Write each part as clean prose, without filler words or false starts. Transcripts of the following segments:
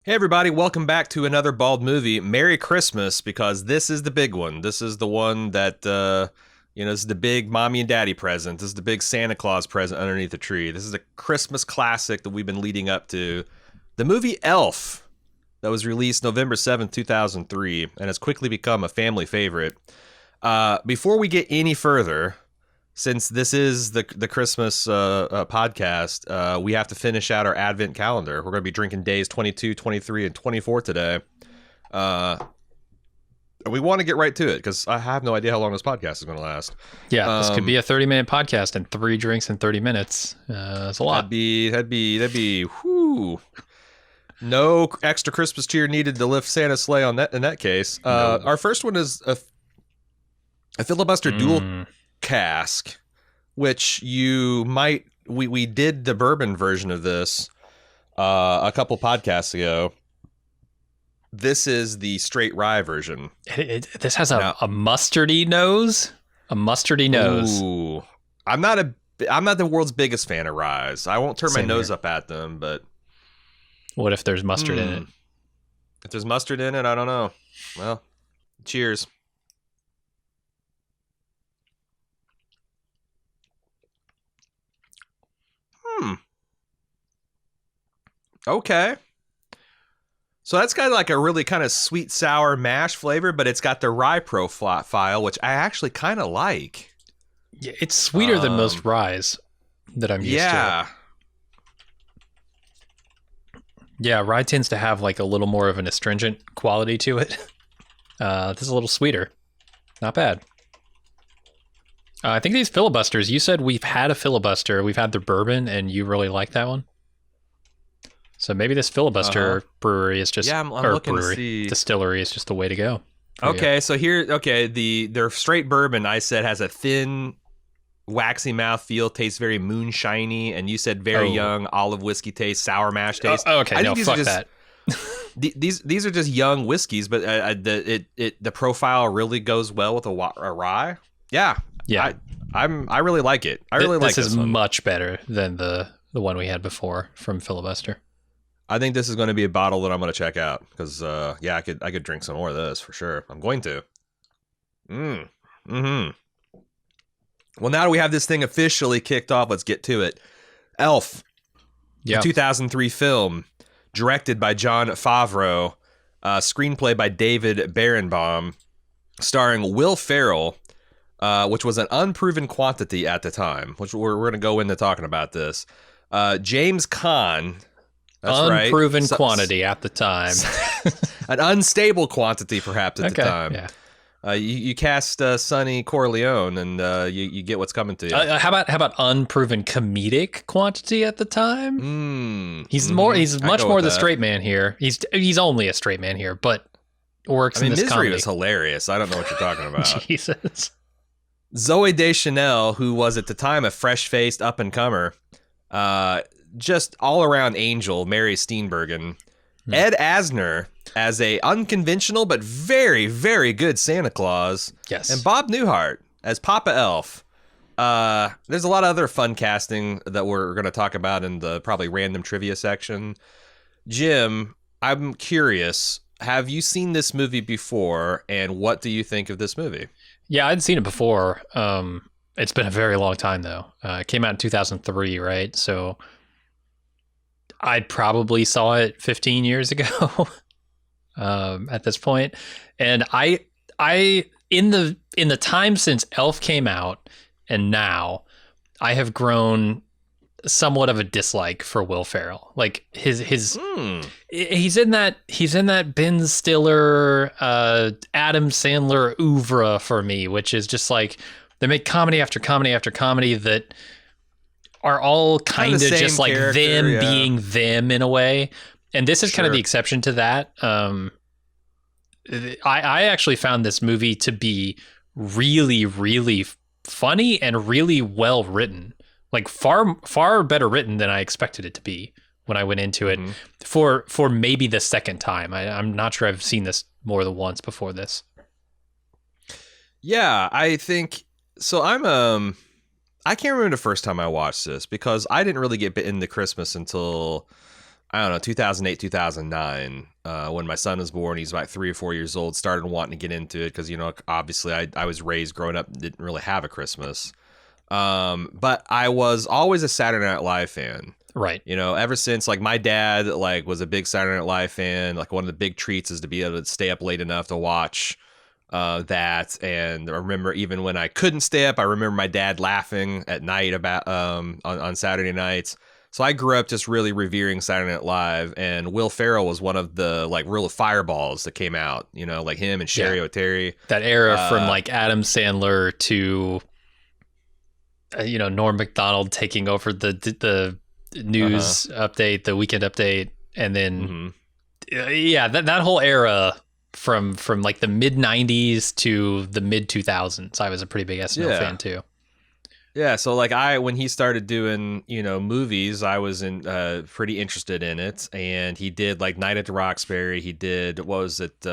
Hey everybody, welcome back to another Bald movie. Merry Christmas, because this is the big one. This is the one that, this is the big mommy and daddy present. This is the big Santa Claus present underneath the tree. This is a Christmas classic that we've been leading up to. The movie Elf, that was released November 7th, 2003, and has quickly become a family favorite. Before we get any further, since this is the Christmas podcast, we have to finish out our Advent calendar. We're going to be drinking days 22, 23, and 24 today. We want to get right to it because I have no idea how long this podcast is going to last. Yeah, this could be a 30-minute podcast and 3 drinks in 30 minutes. That's a lot. That'd be. Whoo. No extra Christmas cheer needed to lift Santa's sleigh on that. In that case, No. Our first one is a filibuster dual cask, which we did the bourbon version of this a couple podcasts ago. This is the straight rye version. This has a mustardy nose. A mustardy nose. Ooh. I'm not the world's biggest fan of ryes. I won't turn my nose up at them, but what if there's mustard in it? If there's mustard in it, I don't know. Well, cheers. Okay. So that's got like a really kind of sweet sour mash flavor, but it's got the rye profile, which I actually kind of like. Yeah, it's sweeter than most ryes that I'm used to. Yeah, rye tends to have like a little more of an astringent quality to it. This is a little sweeter. Not bad. I think these filibusters, you said we've had a filibuster. We've had the bourbon, and you really like that one? So maybe this filibuster brewery is just, I'm looking to see. Distillery is just the way to go. Okay, so their straight bourbon, I said, has a thin, waxy mouth feel, tastes very moonshiny, and you said very young olive whiskey taste, sour mash taste. Okay, no, fuck that. These are just young whiskeys, but the profile really goes well with a rye. Yeah. I really like it. This is much better than the one we had before from filibuster. I think this is going to be a bottle that I'm going to check out because, I could drink some more of this for sure. I'm going to. Well, now that we have this thing officially kicked off, let's get to it. Elf, a 2003 film, directed by Jon Favreau, screenplay by David Berenbaum, starring Will Ferrell, which was an unproven quantity at the time, which we're going to go into talking about this. James Caan. That's unproven quantity at the time. An unstable quantity, perhaps, at the time. Yeah. You cast Sonny Corleone, and you get what's coming to you. How about unproven comedic quantity at the time? He's much more the straight man here. He's only a straight man here, but works in this Misery comedy. was hilarious. I don't know what you're talking about. Jesus. Zoe Deschanel, who was at the time a fresh-faced up-and-comer, just all-around angel, Mary Steenburgen. Ed Asner as a unconventional but very, very good Santa Claus. Yes. And Bob Newhart as Papa Elf. There's a lot of other fun casting that we're going to talk about in the probably random trivia section. Jim, I'm curious, have you seen this movie before, and what do you think of this movie? Yeah, I'd seen it before. It's been a very long time, though. It came out in 2003, right? So I probably saw it 15 years ago at this point. And I in the time since Elf came out and now, I have grown somewhat of a dislike for Will Ferrell. Like he's in that Ben Stiller, Adam Sandler oeuvre for me, which is just like they make comedy after comedy after comedy that are all kind of just like them being them in a way. And this is kind of the exception to that. I actually found this movie to be really, really funny and really well written. Like far better written than I expected it to be when I went into it for maybe the second time. I'm not sure I've seen this more than once before this. Yeah, I think so. I can't remember the first time I watched this because I didn't really get into Christmas until I don't know, 2008, 2009, when my son was born. He's about 3 or 4 years old, started wanting to get into it because, obviously I was raised growing up, didn't really have a Christmas. But I was always a Saturday Night Live fan. Right. Ever since, like, my dad, like, was a big Saturday Night Live fan. Like, one of the big treats is to be able to stay up late enough to watch that. And I remember even when I couldn't stay up, I remember my dad laughing at night about on Saturday nights. So I grew up just really revering Saturday Night Live, and Will Ferrell was one of the, like, real fireballs that came out, like him and Sherry O'Terry. That era from like Adam Sandler to Norm Macdonald taking over the news update, the weekend update, and then that whole era from like the mid 90s to the mid 2000s. I was a pretty big SNL fan too. Yeah, so like when he started doing, movies, I was pretty interested in it. And he did like Night at the Roxbury. He did, what was it,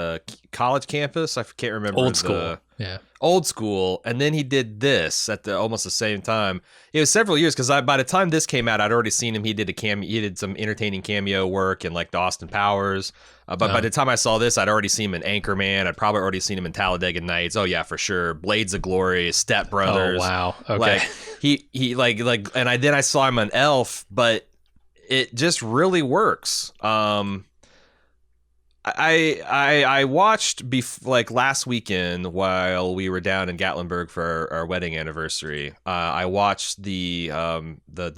College Campus? I can't remember. Old School. Yeah. Old School. And then he did this at almost the same time. It was several years because by the time this came out, I'd already seen him. He did some entertaining cameo work in like the Austin Powers. But by the time I saw this, I'd already seen him in Anchorman. I'd probably already seen him in Talladega Nights. Oh yeah, for sure. Blades of Glory, Step Brothers. Oh wow. Okay. Like he and then I saw him on Elf, but it just really works. I watched like last weekend while we were down in Gatlinburg for our wedding anniversary. I watched the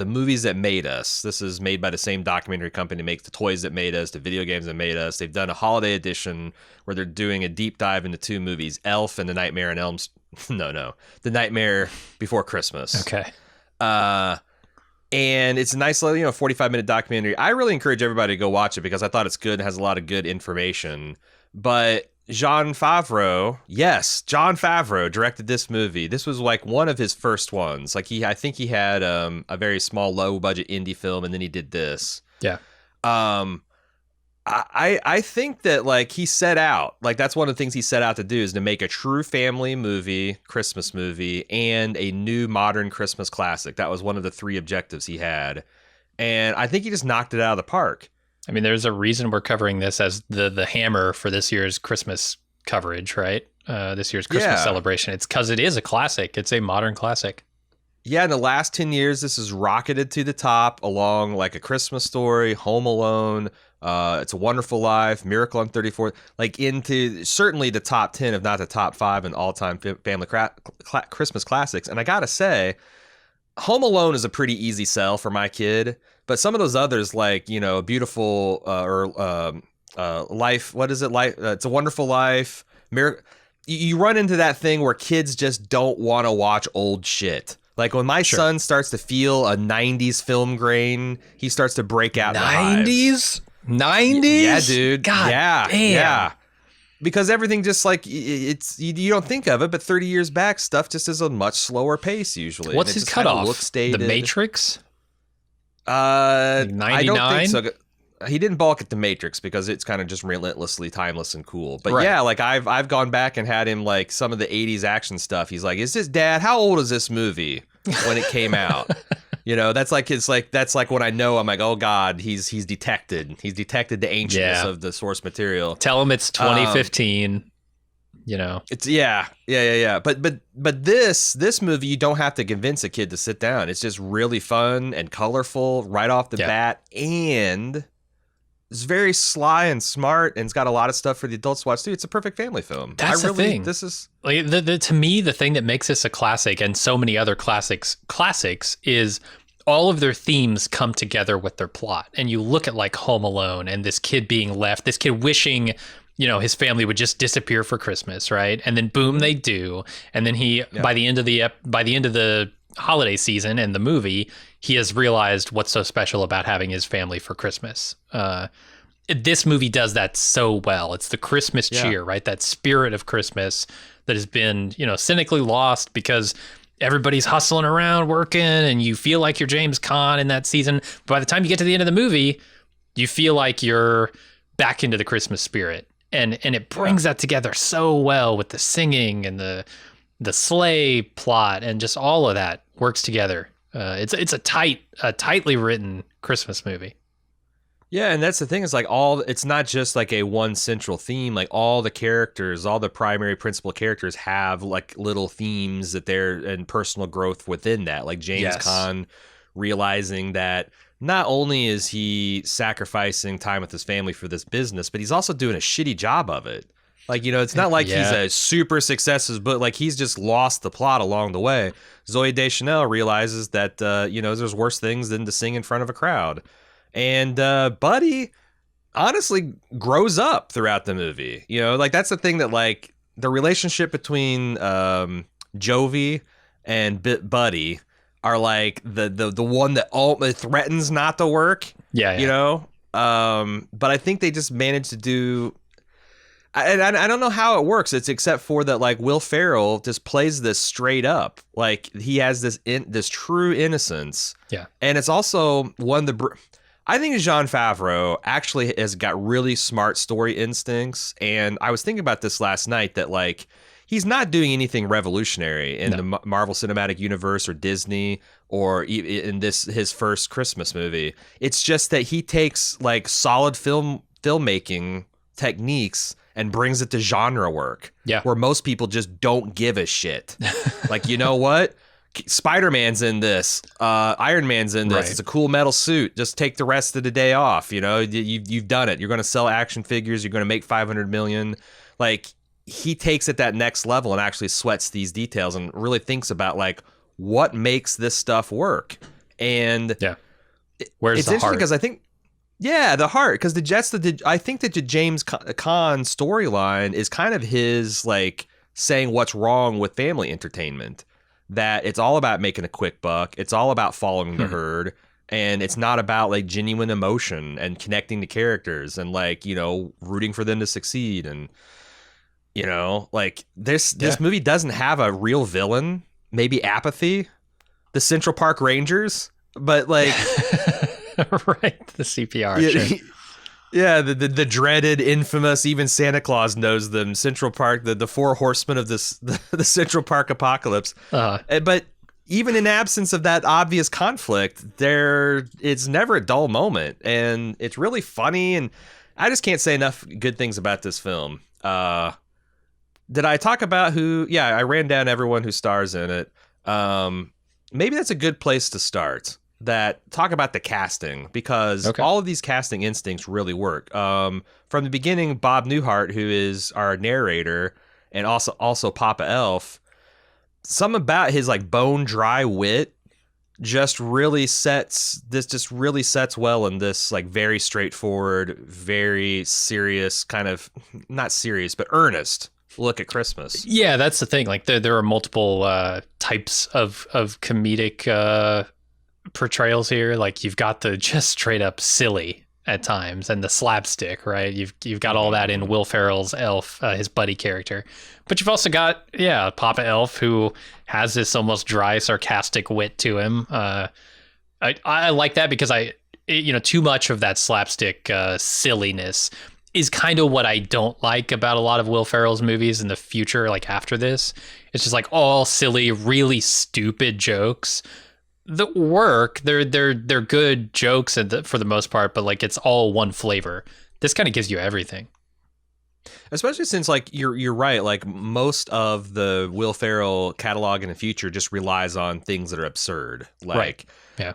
movies that made us. This is made by the same documentary company that makes the toys that made us, the video games that made us. They've done a holiday edition where they're doing a deep dive into two movies, Elf and The Nightmare on Elm. No, The Nightmare Before Christmas. Okay. And it's a nice little, 45-minute documentary. I really encourage everybody to go watch it because I thought it's good and has a lot of good information. But Jon Favreau directed this movie. This was like one of his first ones. Like I think he had a very small, low-budget indie film, and then he did this. Yeah. I think that like he set out, like that's one of the things he set out to do is to make a true family movie, Christmas movie, and a new modern Christmas classic. That was one of the three objectives he had. And I think he just knocked it out of the park. I mean, there's a reason we're covering this as the hammer for this year's Christmas coverage, right? This year's Christmas celebration. It's because it is a classic. It's a modern classic. Yeah, in the last 10 years, this has rocketed to the top along like A Christmas Story, Home Alone, It's a Wonderful Life, Miracle on 34th, like into certainly the top 10, if not the top 5 in all-time family Christmas classics. And I gotta say, Home Alone is a pretty easy sell for my kid, but some of those others like, Beautiful Life, what is it? It's a Wonderful Life, you run into that thing where kids just don't want to watch old shit. Like when my son starts to feel a 90s film grain, he starts to break out 90s? 90s? Yeah, dude. God damn. Yeah. Because everything just like, it's you don't think of it, but 30 years back, stuff just is a much slower pace usually. What's his cutoff? Looks dated. The Matrix? Like 99? I don't think so. He didn't balk at The Matrix because it's kind of just relentlessly timeless and cool. But yeah, like I've gone back and had him like some of the 80s action stuff. He's like, "Is this Dad? How old is this movie when it came out?" That's like when I know I'm like, "Oh God, he's detected. He's detected the ancientness of the source material." Tell him it's 2015. It's yeah. But this movie, you don't have to convince a kid to sit down. It's just really fun and colorful right off the bat, and it's very sly and smart, and it's got a lot of stuff for the adults to watch too. It's a perfect family film. That's the thing. This is like to me, the thing that makes this a classic, and so many other classics is all of their themes come together with their plot. And you look at like Home Alone and this kid being left, this kid wishing, his family would just disappear for Christmas, right? And then boom, they do. And then by the end of the holiday season and the movie, he has realized what's so special about having his family for Christmas. This movie does that so well. It's the Christmas cheer, right? That spirit of Christmas that has been, cynically lost because everybody's hustling around working and you feel like you're James Caan in that season. But by the time you get to the end of the movie, you feel like you're back into the Christmas spirit. And it brings that together so well with the singing and the sleigh plot and just all of that works together. It's a tightly written Christmas movie. Yeah, and that's the thing, is like it's not just like a one central theme. Like all the characters, all the primary principal characters have like little themes that they're and personal growth within that. Like James Yes. Caan realizing that not only is he sacrificing time with his family for this business, but he's also doing a shitty job of it. Like, it's not like he's Yeah. a super success, but like he's just lost the plot along the way. Zoe Deschanel realizes that there's worse things than to sing in front of a crowd. And Buddy honestly grows up throughout the movie. Like that's the thing, that like the relationship between Jovi and Buddy are like the one that all threatens not to work. Yeah. You Yeah. know, but I think they just managed to do. I don't know how it works. It's except for that, like Will Ferrell just plays this straight up, like he has this true innocence. Yeah. And it's also one of the. I think Jon Favreau actually has got really smart story instincts, and I was thinking about this last night, that like he's not doing anything revolutionary in No. the Marvel Cinematic Universe or Disney or in this his first Christmas movie. It's just that he takes like solid filmmaking techniques and brings it to genre work, Yeah. where most people just don't give a shit. Like, you know what? Spider-Man's in this. Iron Man's in this. Right. It's a cool metal suit. Just take the rest of the day off. You've done it. You're going to sell action figures. You're going to make 500 million. Like, he takes it that next level and actually sweats these details and really thinks about like what makes this stuff work. And Yeah. Where's it's the interesting heart? because I think, yeah, the heart, because I think that the James Caan storyline is kind of his like saying what's wrong with family entertainment. That it's all about making a quick buck. It's all about following the herd. And it's not about like genuine emotion and connecting to characters and like, rooting for them to succeed. And, like this movie doesn't have a real villain, maybe apathy, the Central Park Rangers, but like, Right. The CPR. yeah, Sure. yeah, the dreaded, infamous, even Santa Claus knows them. Central Park, the four horsemen of this, the Central Park apocalypse. But even in absence of that obvious conflict, it's never a dull moment, and it's really funny. And I just can't say enough good things about this film. Did I talk about who? Yeah, I ran down everyone who stars in it. Maybe that's a good place to start. Talk about the casting, because all of these casting instincts really work. From the beginning, Bob Newhart, who is our narrator and also Papa Elf, some about his like bone dry wit just really sets well in this like very straightforward, very serious, kind of not serious but earnest look at Christmas. Yeah, that's the thing. Like there are multiple types of comedic portrayals here. Like you've got the just straight up silly at times and the slapstick, right? You've got all that in Will Ferrell's Elf, his buddy character, but you've also got Papa Elf, who has this almost dry, sarcastic wit to him. I like that because too much of that slapstick silliness is kind of what I don't like about a lot of Will Ferrell's movies in the future. Like after this, it's just like all silly, really stupid jokes that work. They're good jokes for the most part, but like it's all one flavor. This kind of gives you everything. Especially since like you're right, like most of the Will Ferrell catalog in the future just relies on things that are absurd. Like, right. Yeah.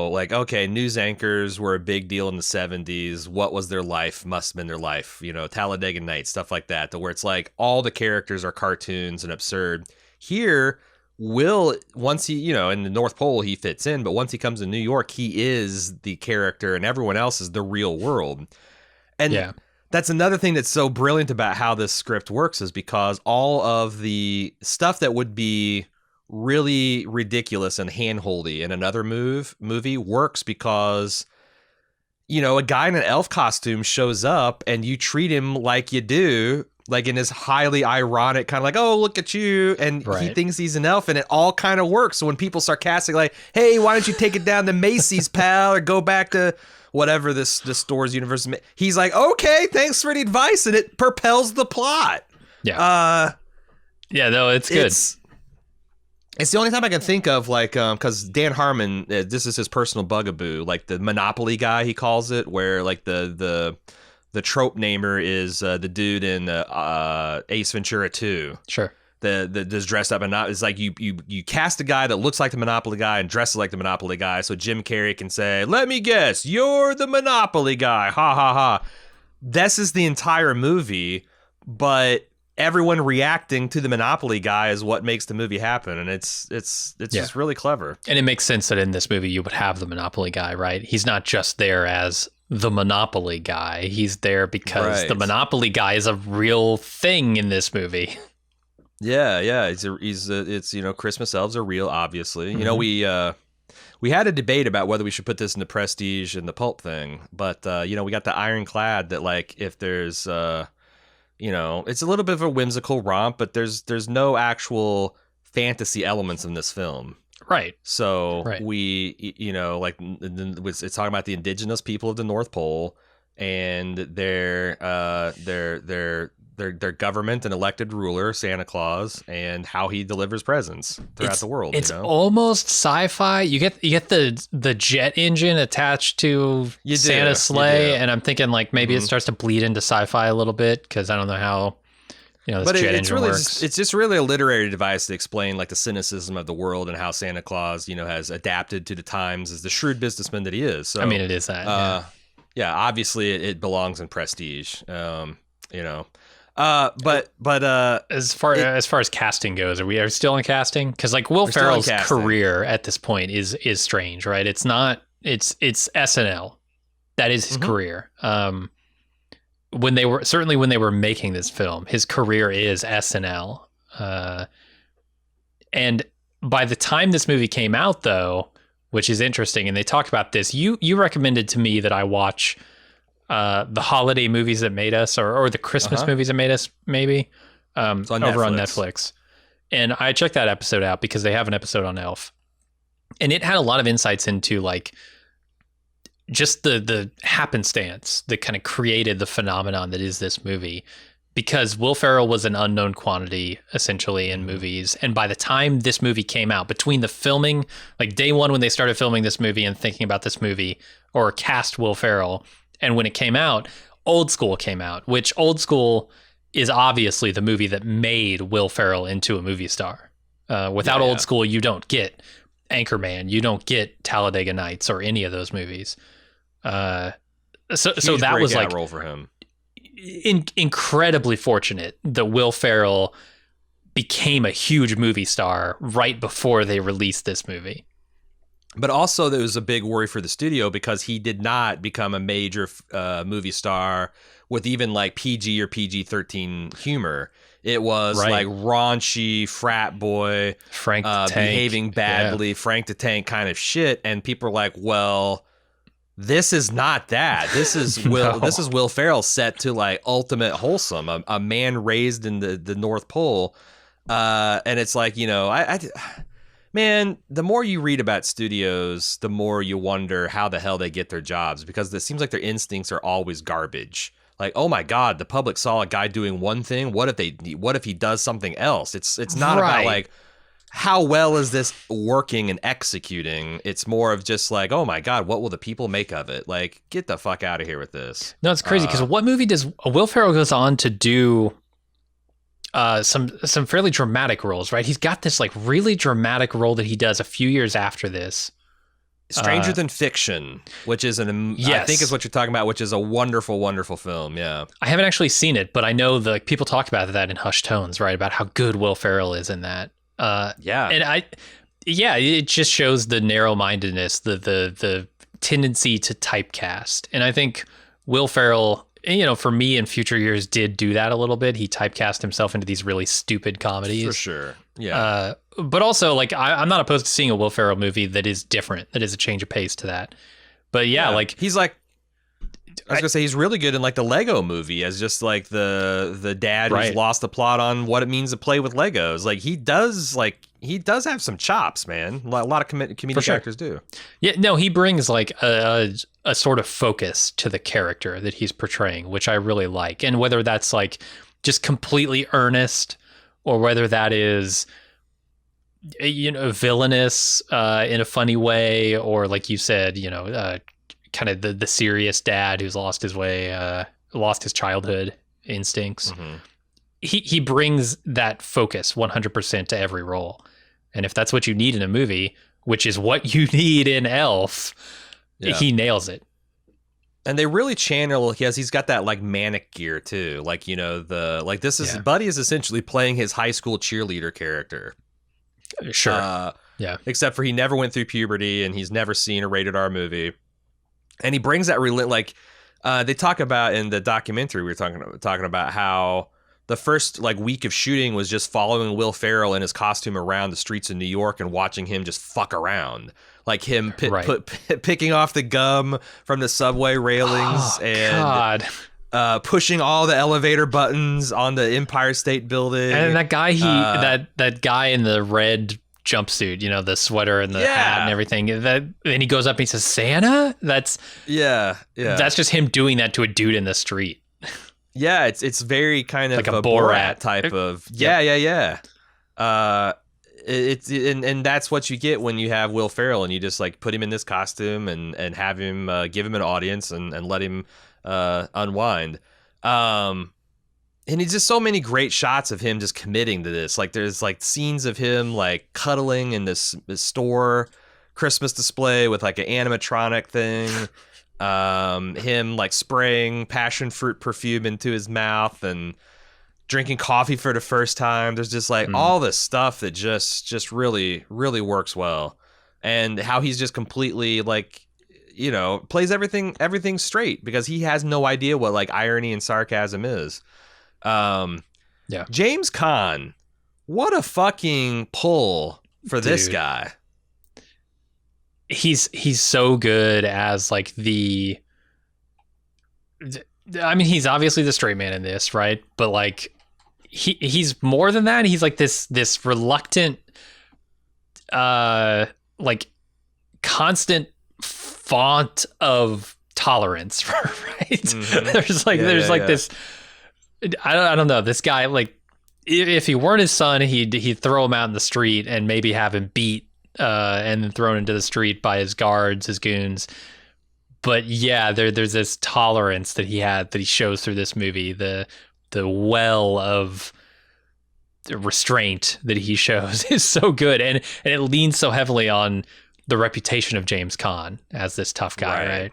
Like, okay, news anchors were a big deal in the 70s. What was their life? Must have been their life. Talladega Nights, stuff like that, to where it's like all the characters are cartoons and absurd. Here, Will, once he, in the North Pole, he fits in, but once he comes to New York, he is the character and everyone else is the real world. And that's another thing that's so brilliant about how this script works, is because all of the stuff that would be really ridiculous and handholdy in another movie works because, a guy in an elf costume shows up and you treat him like you do, like in this highly ironic kind of like, oh, look at you. And he thinks he's an elf, and it all kind of works. So when people sarcastic, like, hey, why don't you take it down to Macy's, pal, or go back to whatever this store's universe, he's like, okay, thanks for the advice. And it propels the plot. Yeah. No, it's good. It's the only time I can think of, like, because Dan Harmon, this is his personal bugaboo, like the Monopoly guy, he calls it, where like the trope namer is the dude in Ace Ventura 2. Sure. The just dressed up, and not, it's like you cast a guy that looks like the Monopoly guy and dresses like the Monopoly guy, so Jim Carrey can say, "Let me guess, you're the Monopoly guy." Ha ha ha. This is the entire movie, but everyone reacting to the Monopoly guy is what makes the movie happen, and it's just really clever. And it makes sense that in this movie you would have the Monopoly guy, right? He's not just there as the Monopoly guy. He's there because the Monopoly guy is a real thing in this movie. Yeah. It's Christmas elves are real, obviously. Mm-hmm. We had a debate about whether we should put this in the Prestige and the Pulp thing, but we got the ironclad that, like, if there's it's a little bit of a whimsical romp, but there's no actual fantasy elements in this film. Right. So we, it's talking about the indigenous people of the North Pole and their government and elected ruler, Santa Claus, and how he delivers presents throughout the world. It's almost sci-fi. You get the jet engine attached to Santa's sleigh, and I'm thinking like maybe it starts to bleed into sci-fi a little bit, because I don't know how this jet engine works. It's just really a literary device to explain like the cynicism of the world and how Santa Claus has adapted to the times as the shrewd businessman that he is. So I mean, it is that. Obviously it belongs in Prestige. But as far as casting goes, are we still in casting? Because like Will Ferrell's career at this point is strange, right? It's not. It's SNL. That is his career. When they were making this film, his career is SNL. And by the time this movie came out, though, which is interesting, and they talk about this, you recommended to me that I watch the holiday movies that made us, or the Christmas movies that made us, maybe, over on Netflix. And I checked that episode out because they have an episode on Elf, and it had a lot of insights into like just the happenstance that kind of created the phenomenon that is this movie, because Will Ferrell was an unknown quantity essentially in movies. And by the time this movie came out, between the filming, like day one when they started filming this movie and thinking about this movie, or cast Will Ferrell, and when it came out, Old School came out, which Old School is obviously the movie that made Will Ferrell into a movie star. Without Old School, you don't get Anchorman, you don't get Talladega Nights or any of those movies. So that was like role for him. Incredibly fortunate that Will Ferrell became a huge movie star right before they released this movie. But also there was a big worry for the studio because he did not become a major movie star with even like PG or PG-13 humor. It was like raunchy frat boy, Frank the Tank, behaving badly, Frank the Tank kind of shit. And people are like, well, this is not that. This is This is Will Ferrell set to like ultimate wholesome, a man raised in the North Pole. And it's like, man, the more you read about studios, the more you wonder how the hell they get their jobs, because it seems like their instincts are always garbage. Like, oh my God, the public saw a guy doing one thing. What if he does something else? It's not about like, how well is this working and executing? It's more of just like, oh my God, what will the people make of it? Like, get the fuck out of here with this. No, it's crazy because what movie does Will Ferrell goes on to do some fairly dramatic roles, right? He's got this like really dramatic role that he does a few years after this. Stranger Than Fiction, which is I think is what you're talking about, which is a wonderful, wonderful film. Yeah. I haven't actually seen it, but I know people talk about that in hushed tones, right? About how good Will Ferrell is in that. And it just shows the narrow-mindedness, the tendency to typecast. And I think Will Ferrell, for me in future years did do that a little bit. He typecast himself into these really stupid comedies. For sure. Yeah. But also like I'm not opposed to seeing a Will Ferrell movie that is different, that is a change of pace to that. But like he's like, I was gonna say he's really good in like the Lego movie as just like the dad who's lost the plot on what it means to play with Legos. Like he does have some chops, man. A lot of comedic actors do. Yeah, no, he brings like a sort of focus to the character that he's portraying, which I really like. And whether that's like just completely earnest or whether that is villainous in a funny way, or like you said, kind of the serious dad who's lost his way, lost his childhood instincts. Mm-hmm. He brings that focus 100% to every role. And if that's what you need in a movie, which is what you need in Elf, he nails it. And they really channel, he's got that like manic gear too. Like, Buddy is essentially playing his high school cheerleader character. Sure. Yeah. Except for he never went through puberty and he's never seen a rated R movie. And he brings that they talk about in the documentary, we were talking about how the first like week of shooting was just following Will Ferrell in his costume around the streets of New York and watching him just fuck around. Like him picking off the gum from the subway railings pushing all the elevator buttons on the Empire State Building. And that guy, that guy in the red jumpsuit, the sweater and the hat and everything. And he goes up and he says, "Santa?" That's just him doing that to a dude in the street. Yeah, it's very kind of like a Borat type of and that's what you get when you have Will Ferrell and you just like put him in this costume and have him give him an audience and let him unwind. And it's just so many great shots of him just committing to this. Like there's like scenes of him like cuddling in this store Christmas display with like an animatronic thing. Him like spraying passion fruit perfume into his mouth and drinking coffee for the first time. There's just like all this stuff that just really, really works well. And how he's just completely like, plays everything straight because he has no idea what like irony and sarcasm is. James Caan, what a fucking pull for this guy. He's so good as like he's obviously the straight man in this, right? But like he's more than that. He's like this reluctant, like constant font of tolerance, right? Mm-hmm. There's this. I don't know. This guy, like, if he weren't his son, he'd throw him out in the street and maybe have him beat and then thrown into the street by his guards, his goons. But yeah, there's this tolerance that he shows through this movie. The well of restraint that he shows is so good, and it leans so heavily on the reputation of James Caan as this tough guy, right?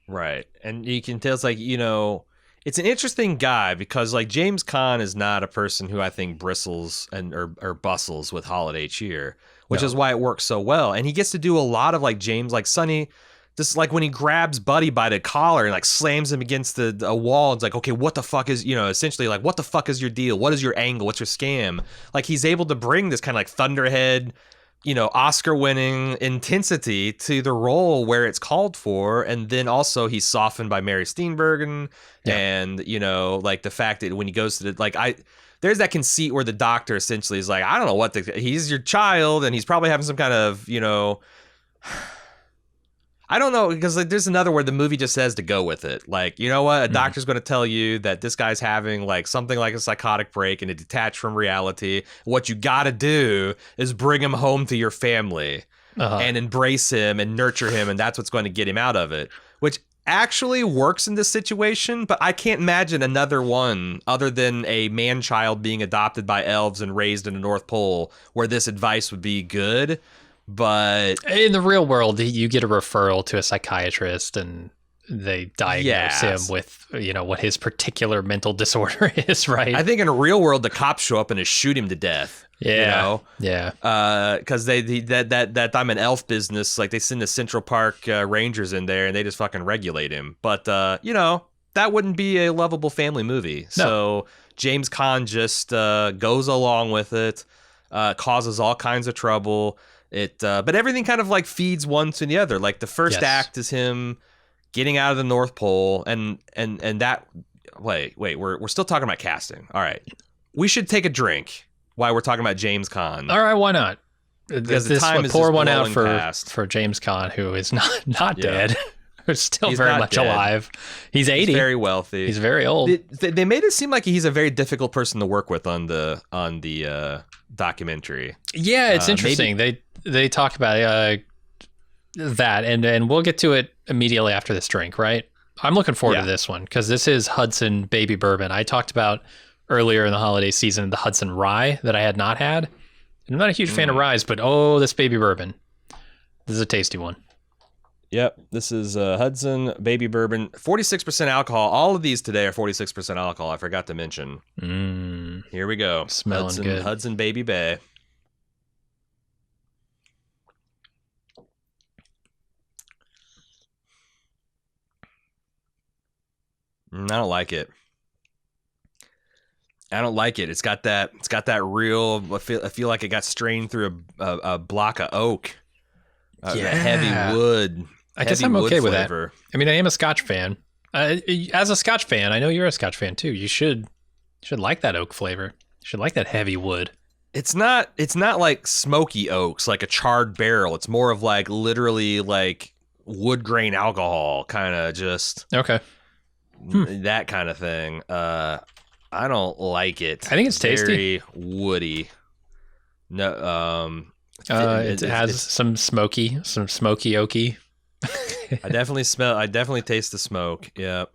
Right. And you can tell it's like, it's an interesting guy because like James Caan is not a person who I think bristles or bustles with holiday cheer, which is why it works so well. And he gets to do a lot of like James, like Sonny, just like when he grabs Buddy by the collar and like slams him against a wall. It's like, okay, what the fuck is, essentially like, what the fuck is your deal? What is your angle? What's your scam? Like he's able to bring this kind of like thunderhead, Oscar-winning intensity to the role where it's called for. And then also he's softened by Mary Steenburgen and, like the fact that when he goes to there's that conceit where the doctor essentially is like, I don't know he's your child and he's probably having some kind of, I don't know, because like there's another where the movie just says to go with it. Like, you know what? A doctor's going to tell you that this guy's having like something like a psychotic break and to detach from reality. What you got to do is bring him home to your family and embrace him and nurture him. And that's what's going to get him out of it, which actually works in this situation. But I can't imagine another one other than a man-child being adopted by elves and raised in the North Pole where this advice would be good. But in the real world, you get a referral to a psychiatrist and they diagnose him with, what his particular mental disorder is, right? I think in the real world, the cops show up and just shoot him to death. Yeah. Because that I'm an elf business, like they send the Central Park Rangers in there and they just fucking regulate him. But, that wouldn't be a lovable family movie. No. So James Caan just goes along with it, causes all kinds of trouble. But everything kind of like feeds one to the other. Like the first act is him getting out of the North Pole, and that. Wait, we're still talking about casting. All right, we should take a drink while we're talking about James Caan. All right, why not? Because the time is pour just one out past. for James Caan, who is not dead. Still He's very not much dead. alive. He's 80. He's very wealthy. He's very old. They made it seem like he's a very difficult person to work with on the documentary. Yeah, it's interesting. They talk about that, and we'll get to it immediately after this drink, right? I'm looking forward to this one because this is Hudson Baby Bourbon. I talked about earlier in the holiday season the Hudson Rye that I had not had. I'm not a huge fan of ryes, but this Baby Bourbon. This is a tasty one. Yep, this is Hudson Baby Bourbon, 46% alcohol. All of these today are 46% alcohol. I forgot to mention. Here we go. Smelling good. Hudson Baby Bay. I don't like it. I don't like it. It's got that real. I feel like it got strained through a block of oak. Heavy wood. I guess I'm okay with that. flavor. I mean, I am a Scotch fan. As a Scotch fan, I know you're a Scotch fan too. You should like that oak flavor. You should like that heavy wood. It's not like smoky oaks, like a charred barrel. It's more of like literally like wood grain alcohol, kind of just okay. That kind of thing. I don't like it. I think it's tasty. Very woody. No, it has some smoky oaky. I definitely taste the smoke. Yep.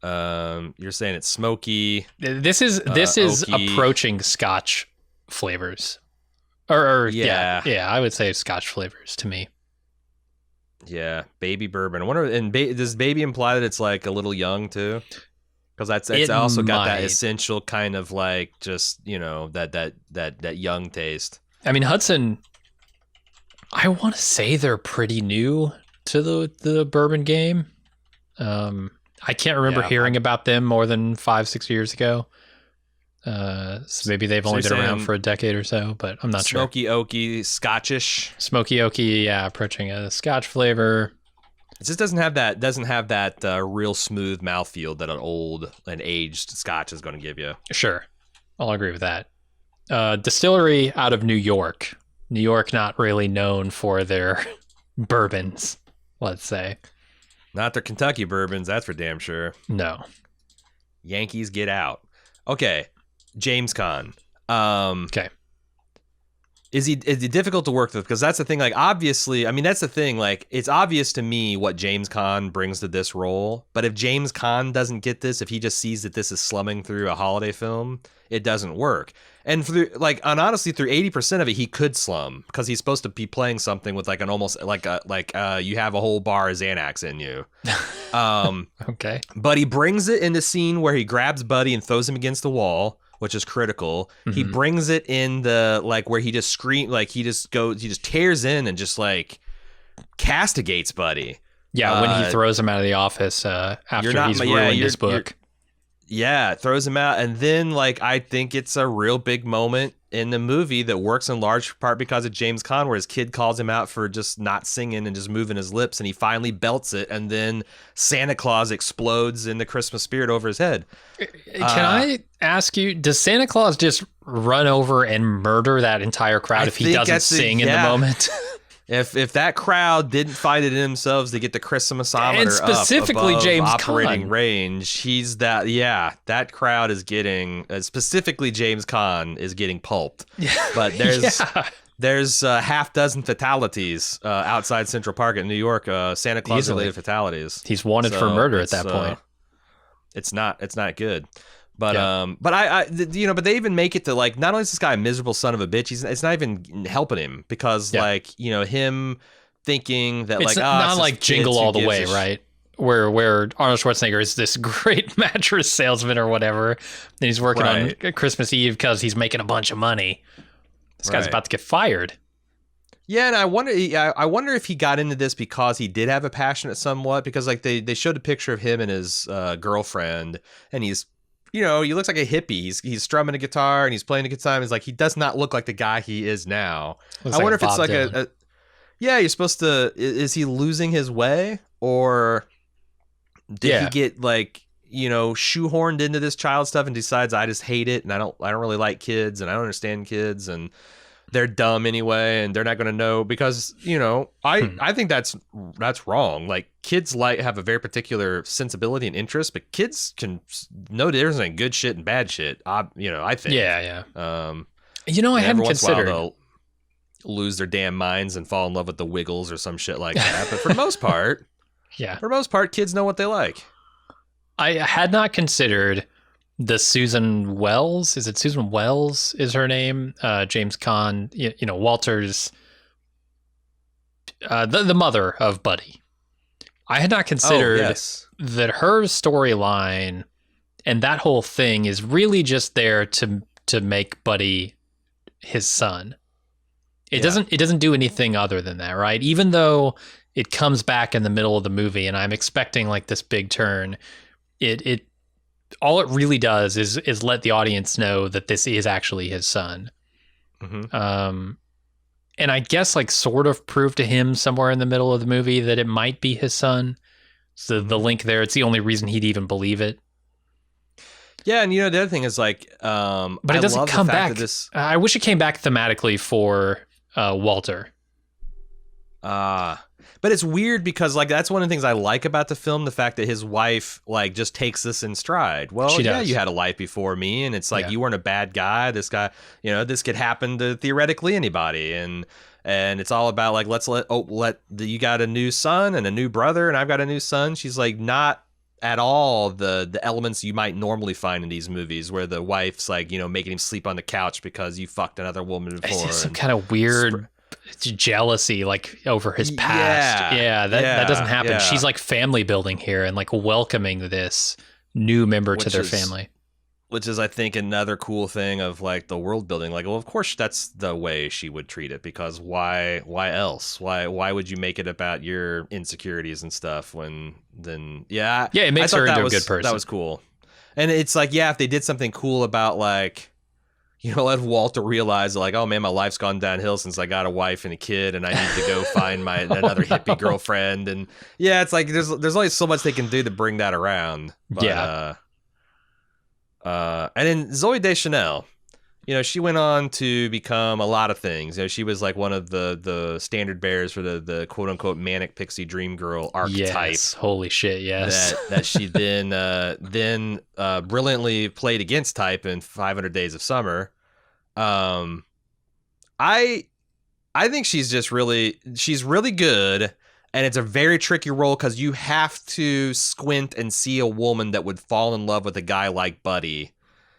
You're saying it's smoky. This is oaky. approaching Scotch flavors. Yeah, I would say Scotch flavors to me. Yeah, baby bourbon. I wonder, and does baby imply that it's like a little young too? Because it's also got that essential kind of like just that young taste. I mean, Hudson, I want to say they're pretty new to the bourbon game. I can't remember hearing about them more than 5-6 years ago. So maybe they've only been around for a decade or so, but I'm not sure. Smoky oaky, Scotchish. Smoky oaky, yeah, approaching a Scotch flavor. It just doesn't have that real smooth mouthfeel that an old and aged Scotch is going to give you. Sure, I'll agree with that. Distillery out of New York. New York, not really known for their bourbons, let's say. Not their Kentucky bourbons, that's for damn sure. No. Yankees get out. Okay, James Caan. Okay. Is he difficult to work with? Because that's the thing. Like, obviously, I mean, that's the thing. Like, it's obvious to me what James Caan brings to this role. But if James Caan doesn't get this, if he just sees that this is slumming through a holiday film, it doesn't work. And honestly, through 80% of it, he could slum because he's supposed to be playing something with like an almost like you have a whole bar of Xanax in you. Okay. But he brings it in the scene where he grabs Buddy and throws him against the wall, which is critical. Mm-hmm. He brings it in the like where he just he just tears in and just like castigates Buddy. Yeah, when he throws him out of the office after he's ruined his book. Yeah, it throws him out. And then, like, I think it's a real big moment in the movie that works in large part because of James Caan, where his kid calls him out for just not singing and just moving his lips, and he finally belts it, and then Santa Claus explodes in the Christmas spirit over his head. Can I ask you, does Santa Claus just run over and murder that entire crowd if he doesn't sing in the moment? If that crowd didn't find it in themselves to get the Christmasometer and specifically up above James operating Caan range, that crowd is getting specifically James Caan is getting pulped. But there's half dozen fatalities outside Central Park in New York, Santa Claus related fatalities. He's wanted for murder at that point. It's not good. But but they even make it to like, not only is this guy a miserable son of a bitch, it's not even helping him because him thinking that it's not like Jingle All the Way, right? Where Arnold Schwarzenegger is this great mattress salesman or whatever, and he's working on Christmas Eve because he's making a bunch of money. This guy's about to get fired. Yeah, and I wonder if he got into this because he did have a passion somewhat, because like they showed a picture of him and his girlfriend, and he's, he looks like a hippie. He's strumming a guitar and he's playing a guitar. And he's like, he does not look like the guy he is now. I wonder if it's like you're supposed to, is he losing his way, or did he get like, shoehorned into this child stuff and decides I just hate it and I don't really like kids and I don't understand kids, and they're dumb anyway, and they're not going to know because I think that's wrong. Like kids have a very particular sensibility and interest, but kids can know there's like good shit and bad shit. I think. Yeah. I Every hadn't once in a while considered. they'll lose their damn minds and fall in love with the Wiggles or some shit like that. But for the most part, Yeah. kids know what they like. I had not considered the Susan Wells. Is it Susan Wells is her name? James Caan, Walter's, the mother of Buddy. I had not considered that her storyline and that whole thing is really just there to make Buddy his son. It doesn't do anything other than that, right? Even though it comes back in the middle of the movie and I'm expecting like this big turn, it all it really does is let the audience know that this is actually his son. Mm-hmm. And I guess like sort of prove to him somewhere in the middle of the movie that it might be his son. So the link there, it's the only reason he'd even believe it. Yeah, and the other thing is like, but it doesn't come back. I wish it came back thematically for Walter. But it's weird because like that's one of the things I like about the film, the fact that his wife like just takes this in stride. Well, she does. You had a life before me, and it's like you weren't a bad guy. This guy, this could happen to theoretically anybody, and it's all about like you got a new son and a new brother, and I've got a new son. She's like not at all the elements you might normally find in these movies where the wife's like making him sleep on the couch because you fucked another woman before. It's some kind of weird jealousy like over his past. That doesn't happen. She's like family building here and like welcoming this new member to their family, which is I think another cool thing of like the world building. Like, well, of course that's the way she would treat it, because why else? Why would you make it about your insecurities and stuff when then it makes her into a good person. That was cool. And it's like, if they did something cool about like, let Walter realize like, oh man, my life's gone downhill since I got a wife and a kid, and I need to go find another hippie girlfriend. And it's like there's only so much they can do to bring that around. But, and then Zooey Deschanel, she went on to become a lot of things. She was like one of the standard bearers for the quote unquote manic pixie dream girl archetype. Yes, holy shit, yes. That she then brilliantly played against type in 500 Days of Summer. I think she's really good. And it's a very tricky role because you have to squint and see a woman that would fall in love with a guy like Buddy.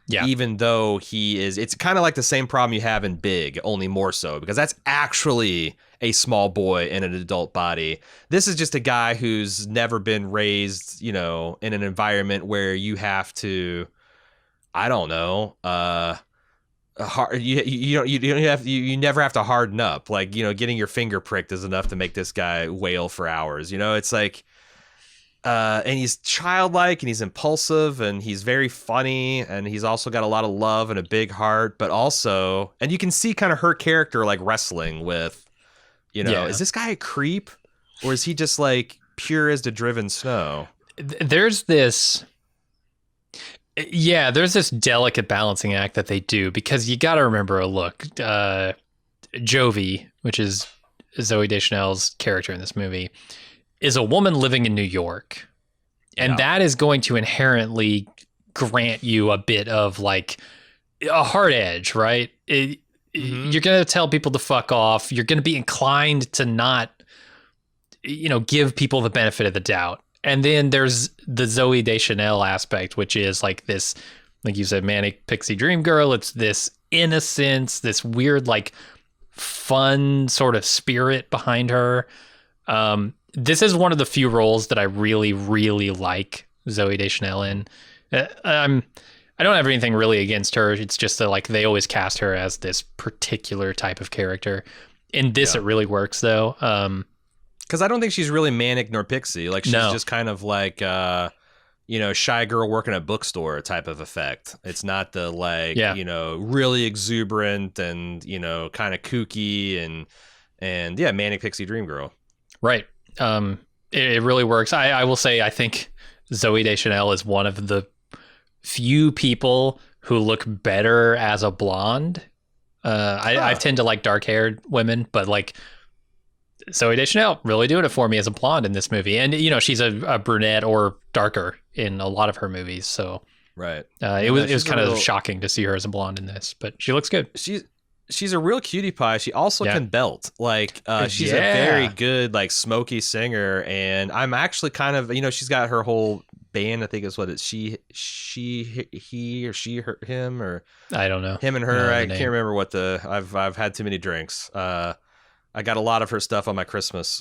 Yeah. Even though it's kind of like the same problem you have in Big, only more so, because that's actually a small boy in an adult body. This is just a guy who's never been raised, in an environment where you have to, I don't know, you never have to harden up. Like, getting your finger pricked is enough to make this guy wail for hours. It's like, and he's childlike and he's impulsive and he's very funny and he's also got a lot of love and a big heart, but also, and you can see kind of her character like wrestling with, is this guy a creep or is he just like pure as the driven snow? There's this delicate balancing act that they do, because you got to remember, Jovi, which is Zooey Deschanel's character in this movie, is a woman living in New York. And that is going to inherently grant you a bit of like a hard edge, right? You're going to tell people to fuck off. You're going to be inclined to not, give people the benefit of the doubt. And then there's the Zooey Deschanel aspect, which is like this, like you said, manic pixie dream girl. It's this innocence, this weird, like fun sort of spirit behind her. This is one of the few roles that I really, really like Zooey Deschanel in. I don't have anything really against her. It's just that like they always cast her as this particular type of character. In this, it really works though. Because I don't think she's really manic nor pixie. Like she's just kind of like, shy girl working at a bookstore type of effect. It's not the like, really exuberant and, kind of kooky and manic pixie dream girl. Right. It really works. I will say, I think Zooey Deschanel is one of the few people who look better as a blonde I tend to like dark-haired women, but like Zooey Deschanel really doing it for me as a blonde in this movie. And, she's a brunette or darker in a lot of her movies. So Right. it was kind of shocking to see her as a blonde in this, but she looks good. She's a real cutie pie. She also can belt. Like she's a very good like smoky singer, and I'm actually kind of she's got her whole band. I think is what it's he or she her him or I don't know him and her. I can't remember what I've had too many drinks. I got a lot of her stuff on my Christmas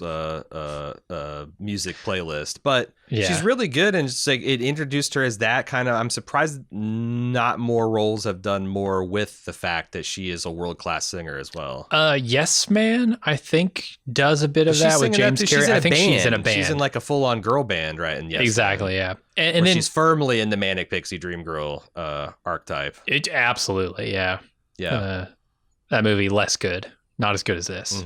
music playlist, but she's really good, and just like it introduced her as that kind of. I'm surprised not more roles have done more with the fact that she is a world-class singer as well. Yes Man, I think does a bit of that with James Carey. I think she's in a band. She's in like a full-on girl band, right? And yes, exactly, Man, yeah. And then she's firmly in the manic pixie dream girl archetype. It absolutely, yeah. That movie less good. Not as good as this.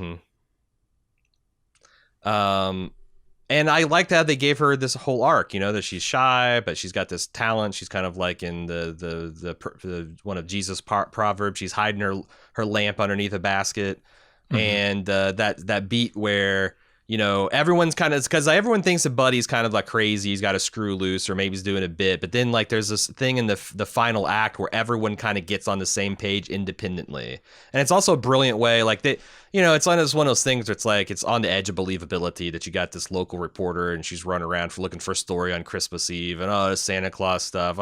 Mm-hmm. And I liked how they gave her this whole arc, that she's shy, but she's got this talent. She's kind of like in the one of Jesus' proverbs. She's hiding her lamp underneath a basket, and that beat where everyone's kind of, because everyone thinks that Buddy's kind of like crazy. He's got a screw loose, or maybe he's doing a bit. But then like there's this thing in the final act where everyone kind of gets on the same page independently, and it's also a brilliant way. Like they, it's one of those things where it's like it's on the edge of believability that you got this local reporter and she's running around looking for a story on Christmas Eve and this Santa Claus stuff.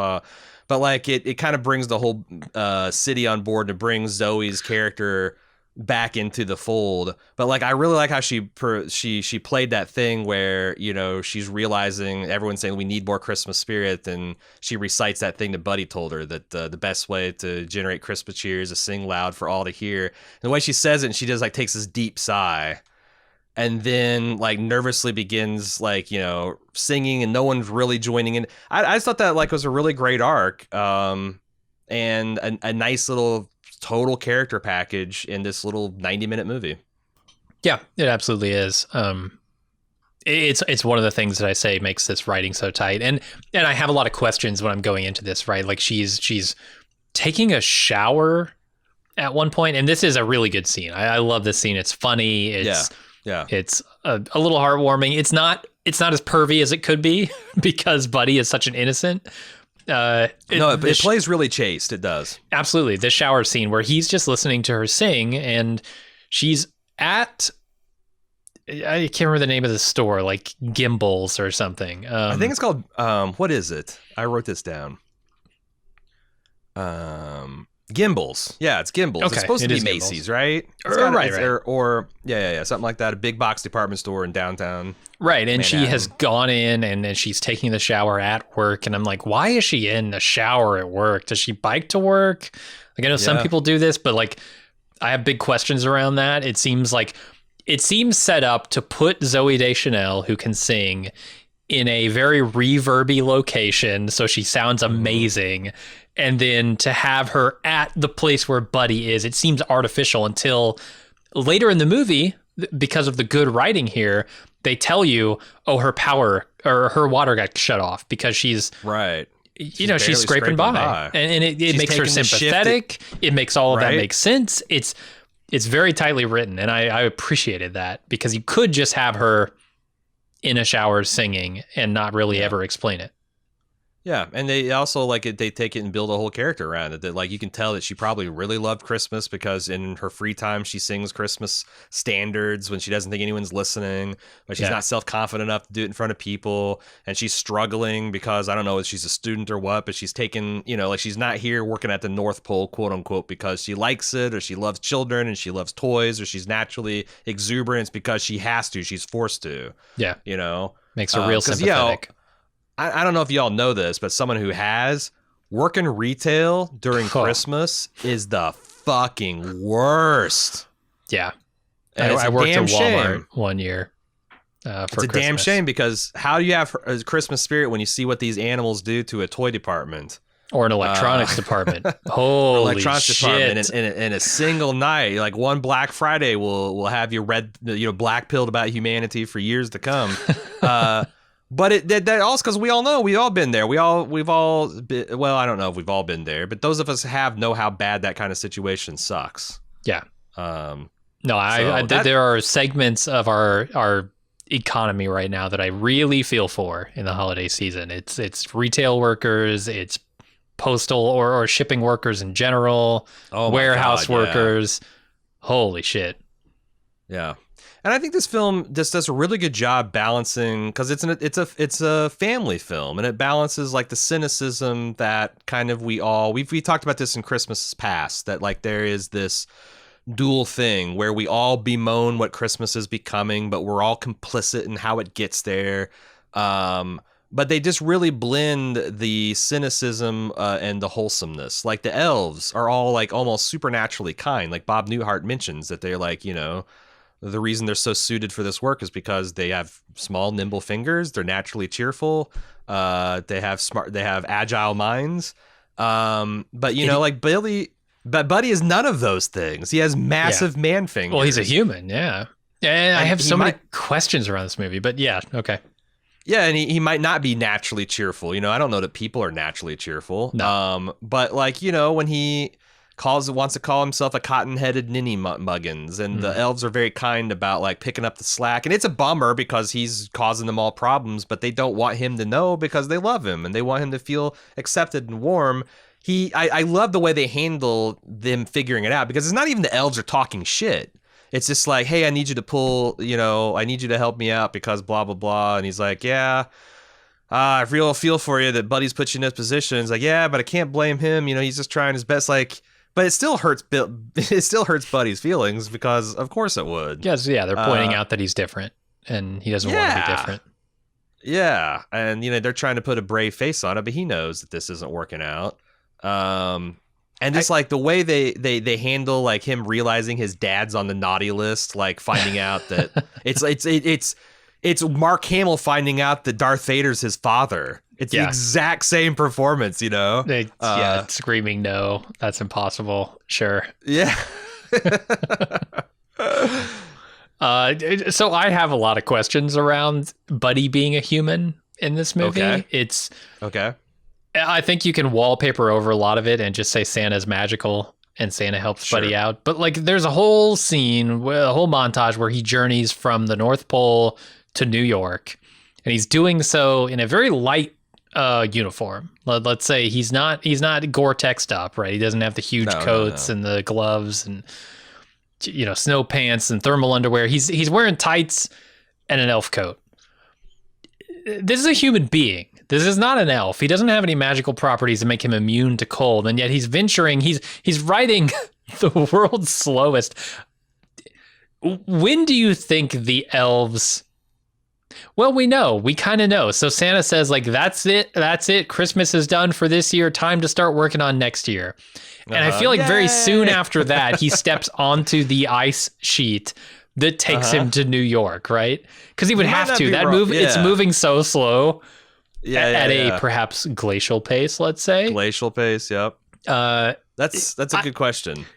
But like it kind of brings the whole city on board, and it brings Zoe's character back into the fold. But like I really like how she played that thing where she's realizing everyone's saying we need more Christmas spirit, and she recites that thing that Buddy told her, that the best way to generate Christmas cheer is to sing loud for all to hear. And the way she says it, and she does like takes this deep sigh and then like nervously begins like singing, and no one's really joining in. I just thought that like was a really great arc, and a nice little total character package in this little 90-minute movie. Yeah, it absolutely is. It's one of the things that I say makes this writing so tight. And I have a lot of questions when I'm going into this, right? Like she's taking a shower at one point, and this is a really good scene. I love this scene. It's funny. It's a little heartwarming. It's not as pervy as it could be because Buddy is such an innocent. It plays really chaste. It does. Absolutely. This shower scene where he's just listening to her sing, and she's at, I can't remember the name of the store, like Gimbals or something. I think it's called, what is it? I wrote this down. Gimbals. Yeah, it's Gimbals. Okay, it's supposed to be Macy's, right? Or something like that. A big box department store in downtown. Right, and Manhattan. she has gone in and she's taking the shower at work, and I'm like, why is she in the shower at work? Does she bike to work? Like, I know some people do this, but like, I have big questions around that. It seems set up to put Zooey Deschanel, who can sing, in a very reverby location, so she sounds amazing. And then to have her at the place where Buddy is, it seems artificial until later in the movie, because of the good writing here, they tell you, her power or her water got shut off because she's right. She's scraping by. And it makes her sympathetic. It makes all of that make sense. It's very tightly written, and I appreciated that, because you could just have her in a shower singing and not really ever explain it. Yeah, and they also they take it and build a whole character around it. That like you can tell that she probably really loved Christmas, because in her free time she sings Christmas standards when she doesn't think anyone's listening, but she's not self-confident enough to do it in front of people, and she's struggling because I don't know if she's a student or what, but she's taken she's not here working at the North Pole, quote unquote, because she likes it, or she loves children and she loves toys, or she's naturally exuberant because she has to, she's forced to. Yeah, makes her real sympathetic. I don't know if y'all know this, but someone who has working retail during Christmas is the fucking worst. Yeah. And I worked at Walmart one year for Christmas. It's a damn shame, because how do you have a Christmas spirit when you see what these animals do to a toy department? Or an electronics department. Holy electronics shit. Department in a single night. Like one Black Friday will have you black pilled about humanity for years to come. But that also, because we all know, we've all been there. We've all been, well, I don't know if we've all been there, but those of us know how bad that kind of situation sucks. Yeah. Um, No, so that there are segments of our economy right now that I really feel for in the holiday season. It's retail workers, it's postal or shipping workers in general, oh my warehouse god, yeah. workers. Holy shit. Yeah, and I think this film just does a really good job balancing because it's a family film, and it balances like the cynicism that kind of we talked about this in Christmas past, that like there is this dual thing where we all bemoan what Christmas is becoming, but we're all complicit in how it gets there. But they just really blend the cynicism and the wholesomeness. Like the elves are all like almost supernaturally kind. Like Bob Newhart mentions that they're like, the reason they're so suited for this work is because they have small, nimble fingers. They're naturally cheerful. They have agile minds. But like Buddy is none of those things. He has Yeah. massive man fingers. Well, he's a human, yeah. And I And have he so many might, questions around this movie, but yeah, okay. yeah, and he might not be naturally cheerful. I don't know that people are naturally cheerful. No. But like, when he wants to call himself a cotton-headed ninny muggins, and the elves are very kind about like picking up the slack, and it's a bummer because he's causing them all problems, but they don't want him to know because they love him and they want him to feel accepted and warm. I love the way they handle them figuring it out, because it's not even the elves are talking shit. It's just like, hey, I need you to I need you to help me out because blah, blah, blah. And he's like, yeah, I real feel for you that Buddy's put you in this position. It's like, yeah, but I can't blame him. He's just trying his best. Like, but it still hurts Buddy's feelings, because of course it would. Yes, yeah, they're pointing out that he's different and he doesn't want to be different. Yeah. And, they're trying to put a brave face on it, but he knows that this isn't working out. And just like the way they handle like him realizing his dad's on the naughty list, like finding out that it's Mark Hamill finding out that Darth Vader's his father. It's the exact same performance, Screaming no, that's impossible. Sure. Yeah. So I have a lot of questions around Buddy being a human in this movie. Okay. It's okay. I think you can wallpaper over a lot of it and just say Santa's magical and Santa helps Buddy out. But like, there's a whole scene, a whole montage where he journeys from the North Pole to New York, and he's doing so in a very light uniform. Let's say he's not Gore-Texed up, right? He doesn't have the huge coats and the gloves and snow pants and thermal underwear. He's wearing tights and an elf coat. This is a human being. This is not an elf. He doesn't have any magical properties that make him immune to cold, and yet he's venturing. He's riding the world's slowest. When do you think the elves? Well, we kind of know. So Santa says, like, that's it. Christmas is done for this year. Time to start working on next year. And I feel like very soon after that, he steps onto the ice sheet that takes him to New York, right? Because he would have to. It's moving so slow. At a perhaps glacial pace, let's say. Glacial pace, yep. That's a good question.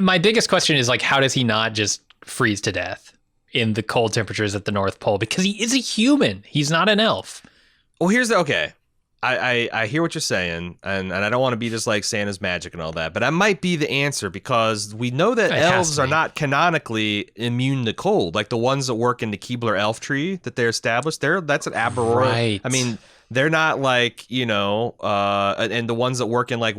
My biggest question is, like, how does he not just freeze to death in the cold temperatures at the North Pole? Because he is a human. He's not an elf. Well, I hear what you're saying, and I don't want to be just like Santa's magic and all that, but that might be the answer, because we know that elves are not canonically immune to cold. Like the ones that work in the Keebler elf tree that they're established, that's an aberrant. Right. I mean, they're not like, and the ones that work in like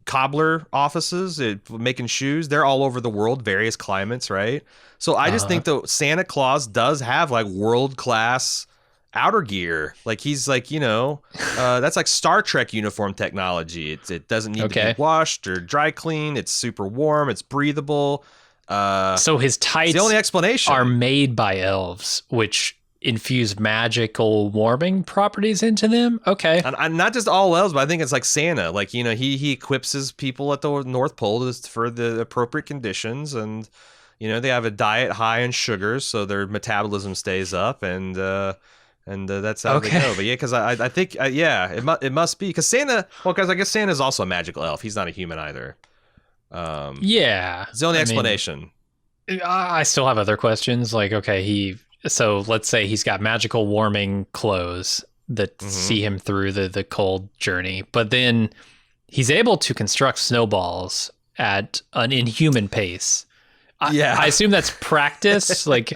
cobbler offices making shoes, they're all over the world, various climates, right? So I just think that Santa Claus does have like world-class outer gear. Like he's like, that's like Star Trek uniform technology. It doesn't need to be washed or dry clean. It's super warm. It's breathable. So his tights the only explanation are made by elves, which infuse magical warming properties into them. Okay. And not just all elves, but I think it's like Santa. Like, he equips his people at the North Pole for the appropriate conditions. And, they have a diet high in sugars, so their metabolism stays up. And that's how they go. But yeah, because I think, it must be. Because because I guess Santa's also a magical elf. He's not a human either. It's the only explanation. I still have other questions. Like, okay, so let's say he's got magical warming clothes that see him through the cold journey, but then he's able to construct snowballs at an inhuman pace. Yeah. I assume that's practice. Like,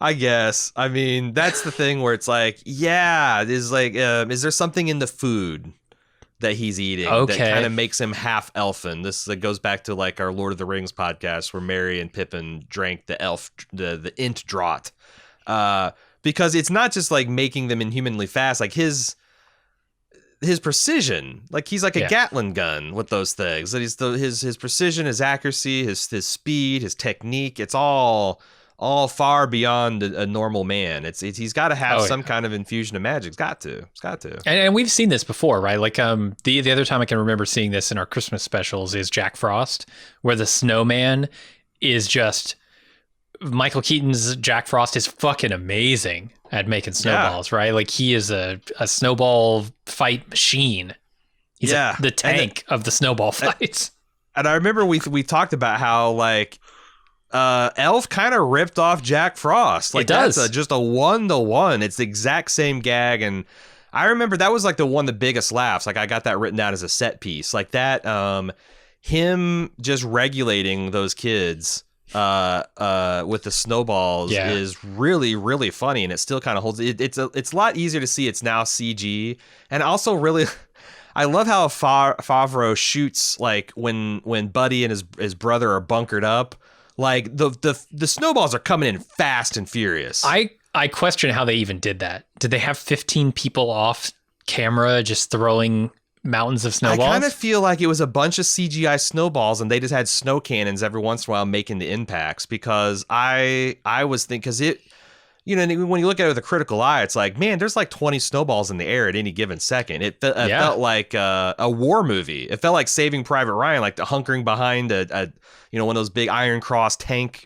I guess. I mean, that's the thing where it's like, yeah, is there something in the food that he's eating that kind of makes him half elfin? This goes back to like our Lord of the Rings podcast where Merry and Pippin drank the int draught. Because it's not just like making them inhumanly fast, like his precision, like he's like a Gatling gun with those things. That his precision, his accuracy, his speed, his technique, it's all far beyond a normal man. He's got to have some kind of infusion of magic. It's got to. And we've seen this before, right? Like the other time I can remember seeing this in our Christmas specials is Jack Frost, where the snowman is just Michael Keaton's Jack Frost is fucking amazing at making snowballs, right? Like he is a snowball fight machine. He's the tank of the snowball fights. And I remember we talked about how like Elf kind of ripped off Jack Frost. Like it does. That's just a 1-to-1. It's the exact same gag, and I remember that was like the biggest laughs. Like I got that written down as a set piece. Like that, him just regulating those kids with the snowballs is really, really funny, and it still kind of holds. It's a lot easier to see. It's now CG, and also really, I love how Favreau shoots like when Buddy and his brother are bunkered up. Like the snowballs are coming in fast and furious. I question how they even did that. Did they have 15 people off camera just throwing mountains of snowballs? I kind of feel like it was a bunch of CGI snowballs and they just had snow cannons every once in a while making the impacts, because I was thinking, because it, you know, when you look at it with a critical eye, it's like, man, there's like 20 snowballs in the air at any given second. It felt like a war movie. It felt like Saving Private Ryan, like the hunkering behind a one of those big Iron Cross tank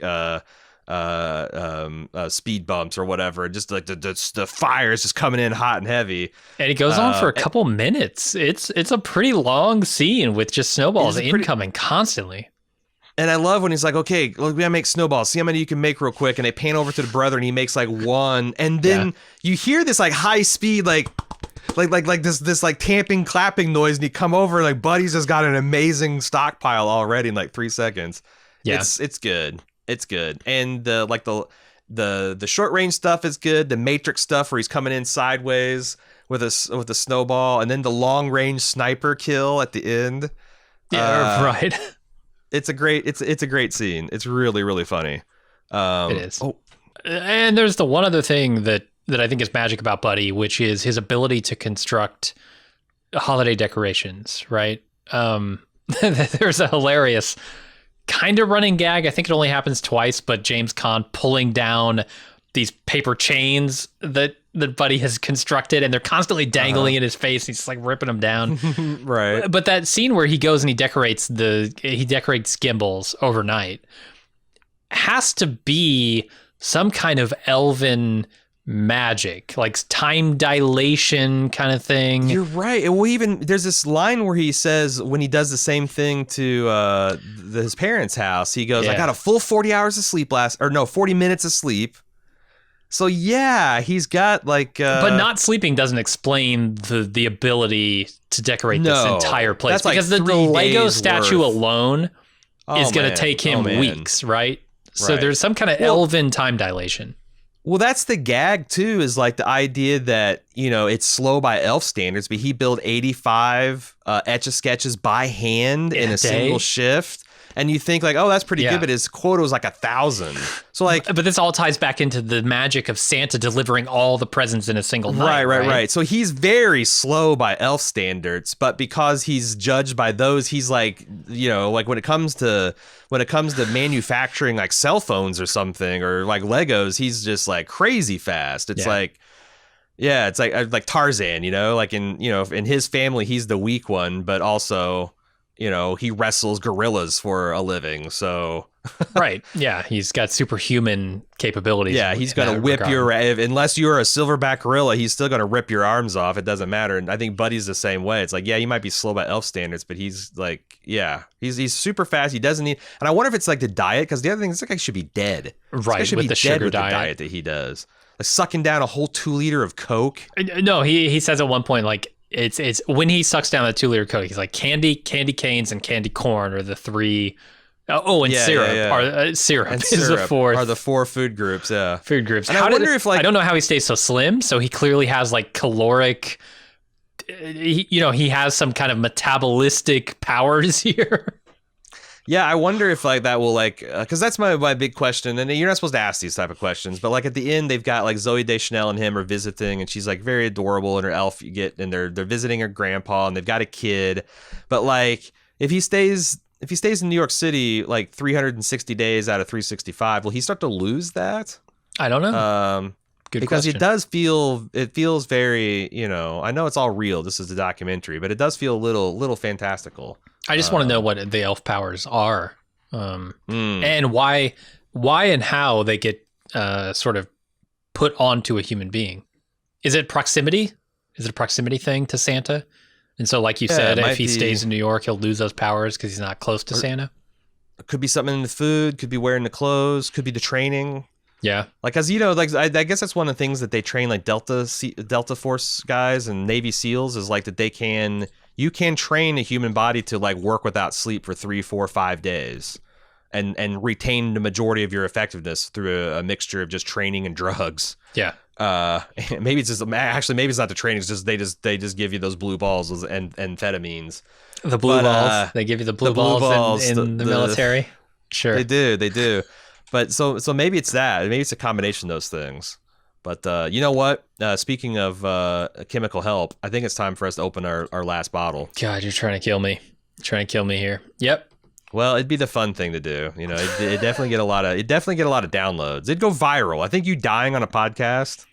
speed bumps or whatever. Just like the fire is just coming in hot and heavy. And it goes on for a couple minutes. It's a pretty long scene with just snowballs incoming constantly. And I love when he's like, okay, look, we gotta make snowballs. See how many you can make real quick. And they pan over to the brother and he makes like one. And then you hear this like high speed, like this like tamping, clapping noise. And you come over and like Buddy's just got an amazing stockpile already in like 3 seconds. Yeah. It's good. It's good. And the short range stuff is good. The Matrix stuff where he's coming in sideways with a snowball, and then the long range sniper kill at the end. Yeah, right. It's a great scene. It's really, really funny. It is. Oh. And there's the one other thing that I think is magic about Buddy, which is his ability to construct holiday decorations, right? There's a hilarious kind of running gag. I think it only happens twice, but James Caan pulling down these paper chains that Buddy has constructed, and they're constantly dangling in his face. He's just like ripping them down. Right. But that scene where he goes and he decorates gimbals overnight has to be some kind of elven magic, like time dilation kind of thing. You're right. And there's this line where he says, when he does the same thing to his parents' house, he goes, I got a full 40 hours of sleep 40 minutes of sleep. So yeah, he's got like but not sleeping doesn't explain the ability to decorate this entire place. That's because like the Lego days statue worth. Alone is going to take him weeks, right? So there's some kind of elven time dilation. Well, that's the gag too, is like the idea that, you know, it's slow by elf standards, but he built 85 Etch-a-Sketches by hand in a single shift. And you think like, oh, that's pretty good, but his quota was like 1,000. So like, but this all ties back into the magic of Santa delivering all the presents in a single night. Right. So he's very slow by elf standards, but because he's judged by those, he's like, you know, like when it comes to manufacturing like cell phones or something, or like Legos, he's just like crazy fast. It's like, yeah, it's like Tarzan, you know, like in his family, he's the weak one, but also, you know, he wrestles gorillas for a living. So right. Yeah. He's got superhuman capabilities. Yeah. He's going to whip unless you're a silverback gorilla, he's still going to rip your arms off. It doesn't matter. And I think Buddy's the same way. It's like, yeah, he might be slow by elf standards, but he's like, yeah, he's super fast. He doesn't need, and I wonder if it's like the diet, because the other thing is this guy should be dead. Right. Should be dead with the diet that he does. Like sucking down a whole 2 liter of Coke. No, he says at one point, like, it's when he sucks down that 2-liter Coke, he's like candy canes, and candy corn are the three. Oh, and Yeah, syrup yeah, yeah. are syrup And is the syrup fourth. are the 4 food groups. Yeah. Food groups. And I wonder if like I don't know how he stays so slim. So he clearly has like caloric. He has some kind of metabolistic powers here. Yeah, I wonder if like that will like because that's my big question, and you're not supposed to ask these type of questions, but like at the end they've got like Zoe Deschanel and him are visiting, and she's like very adorable, and her elf and they're visiting her grandpa, and they've got a kid, but like if he stays in New York City like 360 days out of 365, will he start to lose that? I don't know. Good because question. it feels very, I know it's all real. This is a documentary, but it does feel a little fantastical. I just want to know what the elf powers are, Mm. and why and how they get sort of put onto a human being. Is it proximity? Is it a proximity thing to Santa? And so, like you said, if he stays in New York, he'll lose those powers because he's not close to Santa. It could be something in the food, could be wearing the clothes, could be the training. Yeah. Like, as you know, like I guess that's one of the things that they train like Delta Force guys and Navy SEALs is like that you can train a human body to like work without sleep for 3, 4, 5 days and retain the majority of your effectiveness through a mixture of just training and drugs. Yeah. Maybe it's not the training. It's just they just give you those blue balls and amphetamines. The blue balls. They give you the blue balls in the military. Sure. They do. But so maybe it's that. Maybe it's a combination of those things. But you know what? Speaking of chemical help, I think it's time for us to open our last bottle. God, you're trying to kill me. Here. Yep. Well, it'd be the fun thing to do. It'd definitely get a lot of downloads. It'd go viral. I think you dying on a podcast.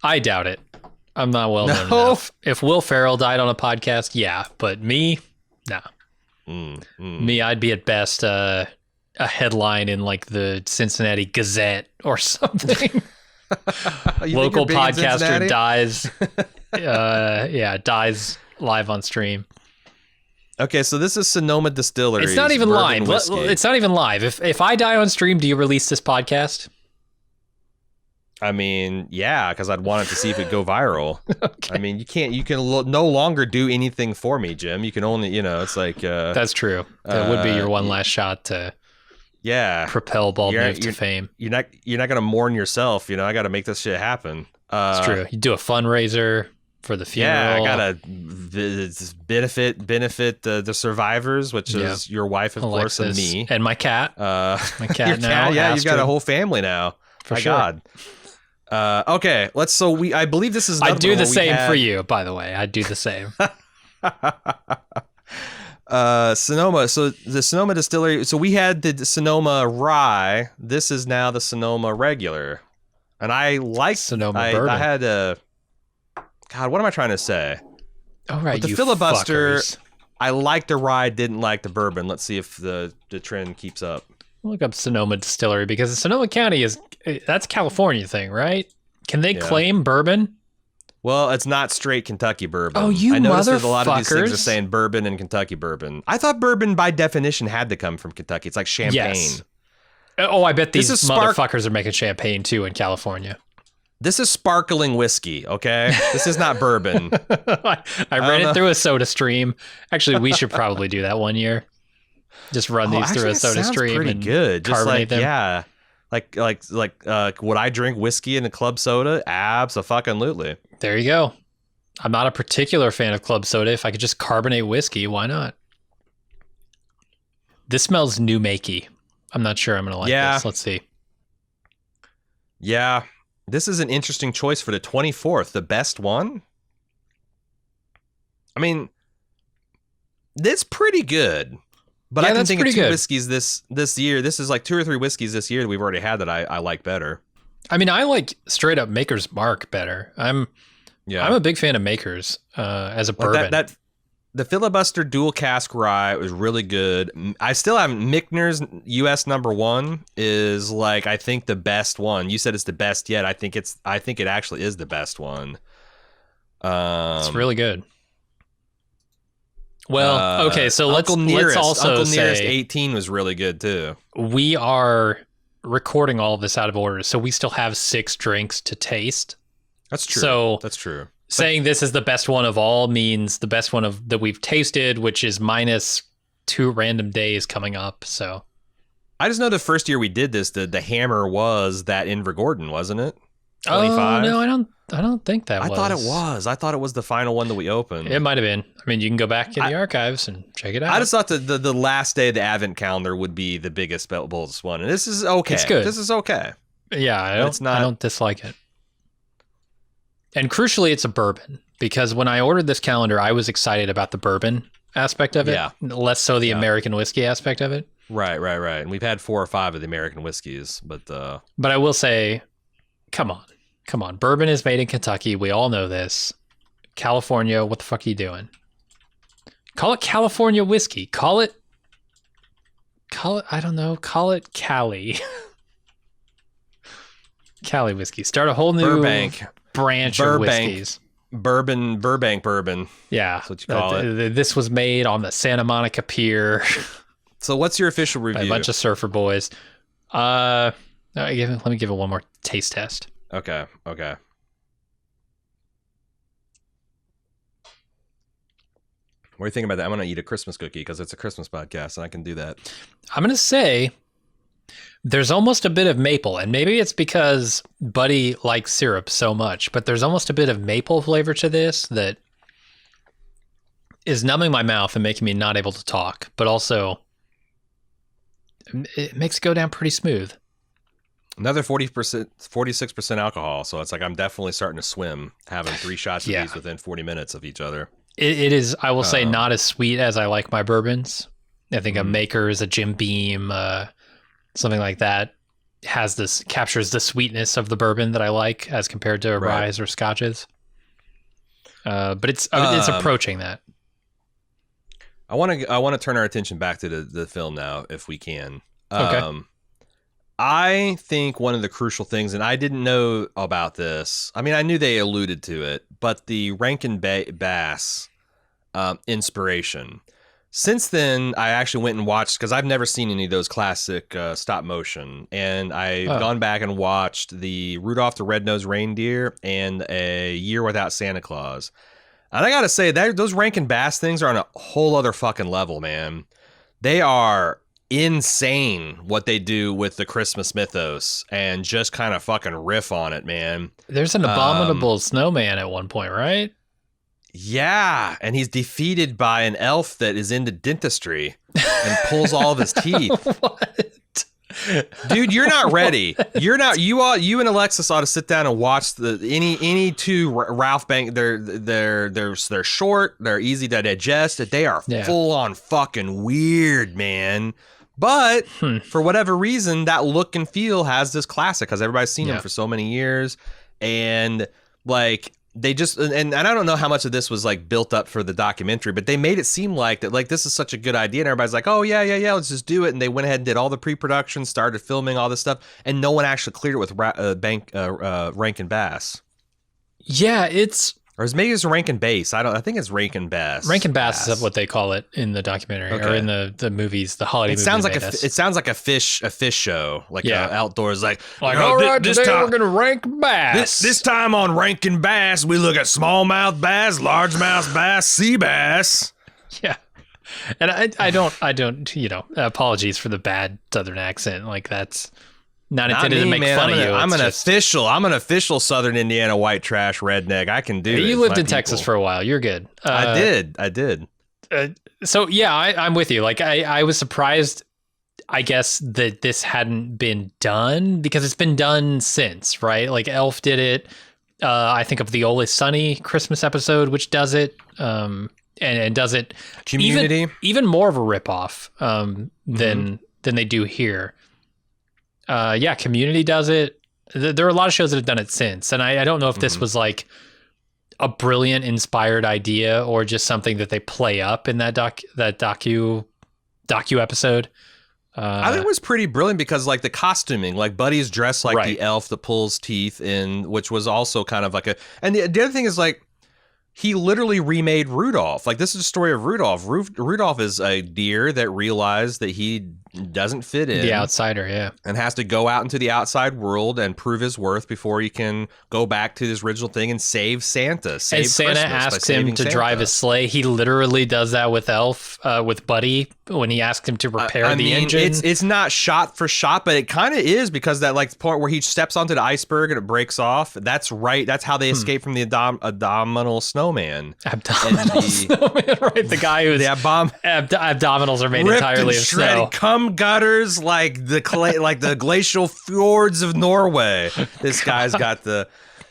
I doubt it. I'm not well known enough. If Will Ferrell died on a podcast, yeah. But me, nah. Me, I'd be at best a headline in like the Cincinnati Gazette or something. Local podcaster dies. Dies live on stream. Okay, so this is Sonoma Distillery. It's not even live. It's not even live. If I die on stream, do you release this podcast? I mean, yeah, because I'd want it to see if it go viral. Okay. I mean, you can no longer do anything for me, Jim. You can only, it's like that's true. That would be your one last shot to propel Bald Move to fame. You're not gonna mourn yourself. I got to make this shit happen. It's true. You do a fundraiser for the funeral. Yeah, I gotta benefit the survivors, which is your wife, of course, and me, and my cat. My cat now. Cat, yeah, you've got a whole family now. For my sure. God. Okay, I believe this is. I do the same for you, by the way. I do the same. Sonoma. So the Sonoma Distillery. So we had the Sonoma Rye. This is now the Sonoma Regular, and I like Sonoma Bourbon. I had a. God, what am I trying to say? Oh right, with the you filibuster. fuckers. I liked the rye, didn't like the bourbon. Let's see if the trend keeps up. Look up Sonoma Distillery because Sonoma County that's a California thing, right? Can they claim bourbon? Well, it's not straight Kentucky bourbon. Oh, you I noticed motherfuckers. that a lot of these things are saying bourbon and Kentucky bourbon. I thought bourbon by definition had to come from Kentucky. It's like champagne. Yes. Oh, I bet these motherfuckers are making champagne too in California. This is sparkling whiskey, okay? This is not bourbon. I ran it through a soda stream. Actually, we should probably do that one year. Just run these through a soda stream. Pretty and good. Just carbonate them. Yeah. Would I drink whiskey in a club soda? Abso-fucking-lutely. There you go. I'm not a particular fan of club soda. If I could just carbonate whiskey, why not? This smells new makey. I'm not sure I'm going to like this. Let's see. Yeah. This is an interesting choice for the 24th. The best one? I mean, it's pretty good. But I can think of 2 whiskeys this year. This is like 2 or 3 whiskeys this year that we've already had that I like better. I mean, I like straight up Maker's Mark better. I'm a big fan of Maker's as a bourbon. The filibuster dual cask rye was really good. I still have Michner's US #1 is like I think the best one. You said it's the best yet. I think it actually is the best one. It's really good. Well, okay, so let's also Uncle say Nearest 18 was really good too. We are recording all of this out of order, so we still have 6 drinks to taste. That's true. So that's true. saying this is the best one of all means the best one of that we've tasted, which is minus 2 random days coming up. So I just know the first year we did this, the hammer was that Invergordon, wasn't it? 25? Oh, no, I don't think that was. I thought it was. I thought it was the final one that we opened. It might have been. I mean, you can go back in the archives and check it out. I just thought the last day of the advent calendar would be the biggest, boldest one. And this is okay. It's good. This is okay. Yeah, I don't dislike it. And crucially, it's a bourbon, because when I ordered this calendar, I was excited about the bourbon aspect of it, less so the American whiskey aspect of it. Right. And we've had 4 or 5 of the American whiskeys, but I will say, come on. Bourbon is made in Kentucky. We all know this. California, what the fuck are you doing? Call it California whiskey. Call it, I don't know. Call it Cali. Cali whiskey. Start a whole new Burbank branch of whiskeys. Burbank bourbon. Yeah. That's what you call it. This was made on the Santa Monica Pier. So what's your official review? By a bunch of surfer boys. Let me give it one more taste test. Okay. What do you think about that? I'm going to eat a Christmas cookie because it's a Christmas podcast and I can do that. I'm going to say there's almost a bit of maple, and maybe it's because Buddy likes syrup so much, but there's almost a bit of maple flavor to this that is numbing my mouth and making me not able to talk, but also it makes it go down pretty smooth. Another 46% alcohol. So it's like I'm definitely starting to swim, having 3 shots of these within 40 minutes of each other. It is, I will say, not as sweet as I like my bourbons. I think a Maker's, a Jim Beam, something like that captures the sweetness of the bourbon that I like as compared to ryes or scotches. But it's approaching that. I want to turn our attention back to the film now, if we can. Okay. I think one of the crucial things, and I didn't know about this. I mean, I knew they alluded to it, but the Rankin Bass inspiration. Since then, I actually went and watched, because I've never seen any of those classic stop motion, and I've gone back and watched the Rudolph the Red-Nosed Reindeer and A Year Without Santa Claus. And I gotta say, those Rankin Bass things are on a whole other fucking level, man. They are insane what they do with the Christmas mythos and just kind of fucking riff on it, man. There's an abominable snowman at one point, right? Yeah, and he's defeated by an elf that is into dentistry and pulls all of his teeth. What? Dude, you're not ready. You and Alexis ought to sit down and watch any 2 Ralph Bank. They're short, they're easy to digest. They are full on fucking weird, man. But for whatever reason, that look and feel has this classic because everybody's seen them for so many years, and like they just and I don't know how much of this was like built up for the documentary, but they made it seem like that like this is such a good idea, and everybody's like, oh yeah, let's just do it, and they went ahead and did all the pre-production, started filming all this stuff, and no one actually cleared it with Rankin Bass. Yeah, it's. Or maybe it's Rankin Bass. I think it's Rankin Bass. Rankin Bass is what they call it in the documentary or in the movies, the holiday movies. It sounds like a fish show, like outdoors, like all right, today we're gonna rank bass. This time on Rankin Bass, we look at smallmouth bass, largemouth bass, sea bass. Yeah, and I don't, apologies for the bad Southern accent. Like that's. Not intended to make fun of you. I'm an official Southern Indiana white trash redneck. I can do it. You lived in Texas for a while. You're good. I did. So yeah, I'm with you. Like I was surprised, I guess, that this hadn't been done because it's been done since, right? Like Elf did it. I think of the Always Sunny Christmas episode, which does it, and does it Community even more of a ripoff than they do here. Community does it. There are a lot of shows that have done it since, and I don't know if this was like a brilliant inspired idea or just something that they play up in that docu episode. I think it was pretty brilliant because like the costuming, like Buddy's dressed like the elf that pulls teeth in, which was also kind of like and the other thing is like he literally remade Rudolph. Like this is a story of Rudolph. Rudolph is a deer that realized that he doesn't fit in. The outsider, yeah. And has to go out into the outside world and prove his worth before he can go back to his original thing and save Santa. Save and Santa Christmas asks him to drive his sleigh. He literally does that with with Buddy when he asks him to repair the engine. It's not shot for shot, but it kind of is, because that like point where he steps onto the iceberg and it breaks off. That's right. That's how they escape from the abdominal snowman. Abdominal snowman, right? The guy who's abdominals are made entirely of snow. Cum gutters like the clay, like the glacial fjords of Norway. This guy's got the,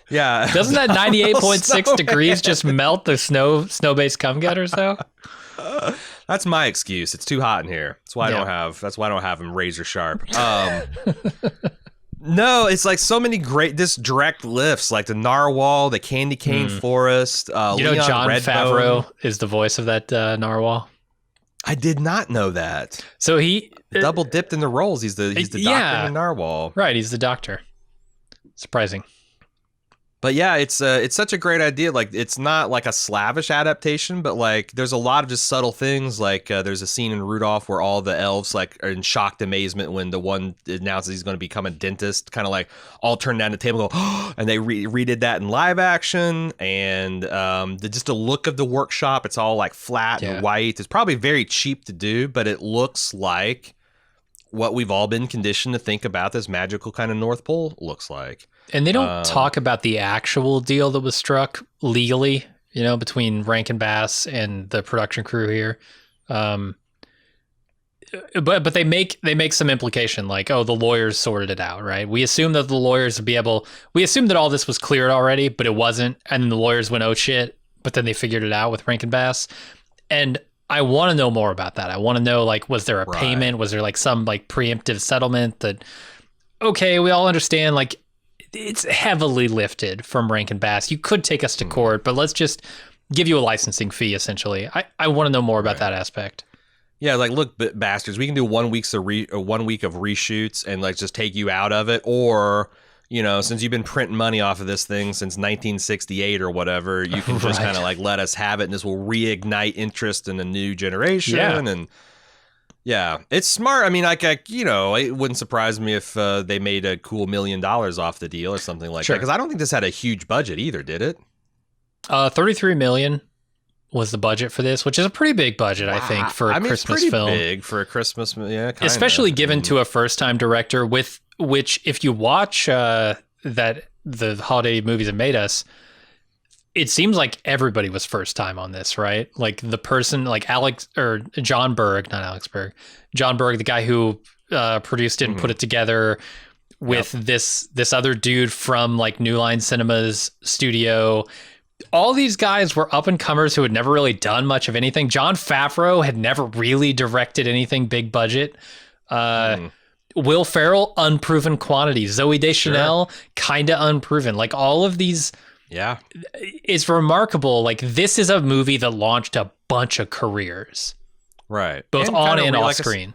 yeah. Doesn't that 98.6 degrees just melt the snow-based cum gutters though? That's my excuse. It's too hot in here. That's why I don't have him razor sharp. No, it's like so many great direct lifts, like the narwhal, the candy cane forest. John Favreau is the voice of that narwhal. I did not know that. So he double dipped in the roles. He's the doctor in the narwhal. Right, he's the doctor. Surprising. But yeah, it's such a great idea. Like, it's not like a slavish adaptation, but like there's a lot of just subtle things. Like there's a scene in Rudolph where all the elves like are in shocked amazement when the one announces he's going to become a dentist, kind of like all turn down the table and go, oh, and they redid that in live action. And just the look of the workshop, it's all like flat and white. It's probably very cheap to do, but it looks like what we've all been conditioned to think about this magical kind of North Pole looks like. And they don't talk about the actual deal that was struck legally, between Rankin Bass and the production crew here. But they make some implication like, oh, the lawyers sorted it out, right? We assume that the lawyers we assumed that all this was cleared already, but it wasn't. And then the lawyers went, oh shit. But then they figured it out with Rankin Bass. And I want to know more about that. I want to know, like, was there a payment? Was there like some like preemptive settlement that, okay, we all understand, like, it's heavily lifted from Rankin Bass. You could take us to court, but let's just give you a licensing fee, essentially. I want to know more about that aspect. Yeah, like, look, bastards, we can do 1 week of reshoots and like just take you out of it, or since you've been printing money off of this thing since 1968 or whatever, you can just kind of like let us have it, and this will reignite interest in a new generation. And yeah, it's smart. I mean, it wouldn't surprise me if they made a cool $1 million off the deal or something like that. Because I don't think this had a huge budget either, did it? $33 million was the budget for this, which is a pretty big budget, I think, for a Christmas film. It's pretty big for a Christmas, yeah, kinda. Especially given to a first-time director, with which, if you watch the holiday movies that made us, it seems like everybody was first time on this, right? Like the person, like John Berg, not Alex Berg, John Berg, the guy who produced it and put it together with this other dude from like New Line Cinema's studio. All these guys were up and comers who had never really done much of anything. John Favreau had never really directed anything big budget. Will Ferrell, unproven quantity. Zoe Deschanel, kind of unproven. Like all of these. Yeah. It's remarkable. Like, this is a movie that launched a bunch of careers. Right. Both on and off screen.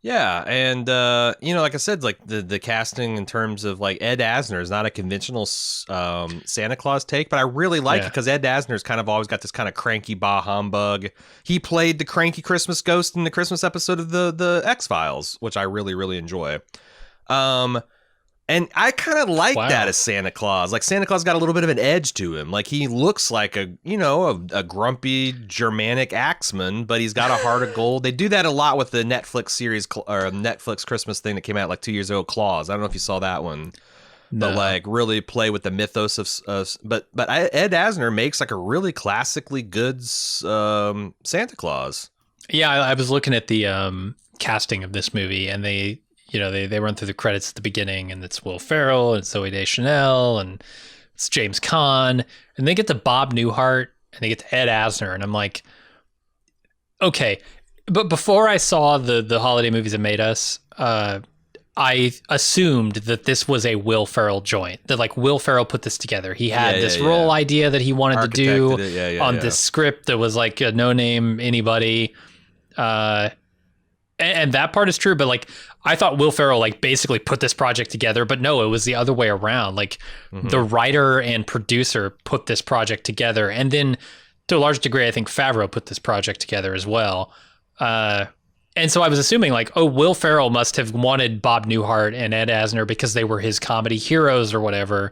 Yeah. And, like I said, like the casting in terms of like Ed Asner is not a conventional Santa Claus take, but I really like it because Ed Asner's kind of always got this kind of cranky bah humbug. He played the cranky Christmas ghost in the Christmas episode of the X-Files, which I really, really enjoy. And I kind of like that as Santa Claus. Like, Santa Claus got a little bit of an edge to him. Like, he looks like a grumpy Germanic axeman, but he's got a heart of gold. They do that a lot with the Netflix series or Netflix Christmas thing that came out like 2 years ago, Claus. I don't know if you saw that one. No. But like really play with the mythos of but Ed Asner makes like a really classically good Santa Claus. Yeah, I was looking at the casting of this movie, and they run through the credits at the beginning, and it's Will Ferrell and Zoe Deschanel and it's James Caan, and they get to Bob Newhart and they get to Ed Asner, and I'm like, okay. But before I saw the holiday movies that made us, I assumed that this was a Will Ferrell joint, that like Will Ferrell put this together. He had this role idea that he wanted to do this script that was like a no-name anybody. And that part is true, but like I thought Will Ferrell like basically put this project together, but no, it was the other way around. Like the writer and producer put this project together, and then to a large degree, I think Favreau put this project together as well. And so I was assuming like, oh, Will Ferrell must have wanted Bob Newhart and Ed Asner because they were his comedy heroes or whatever.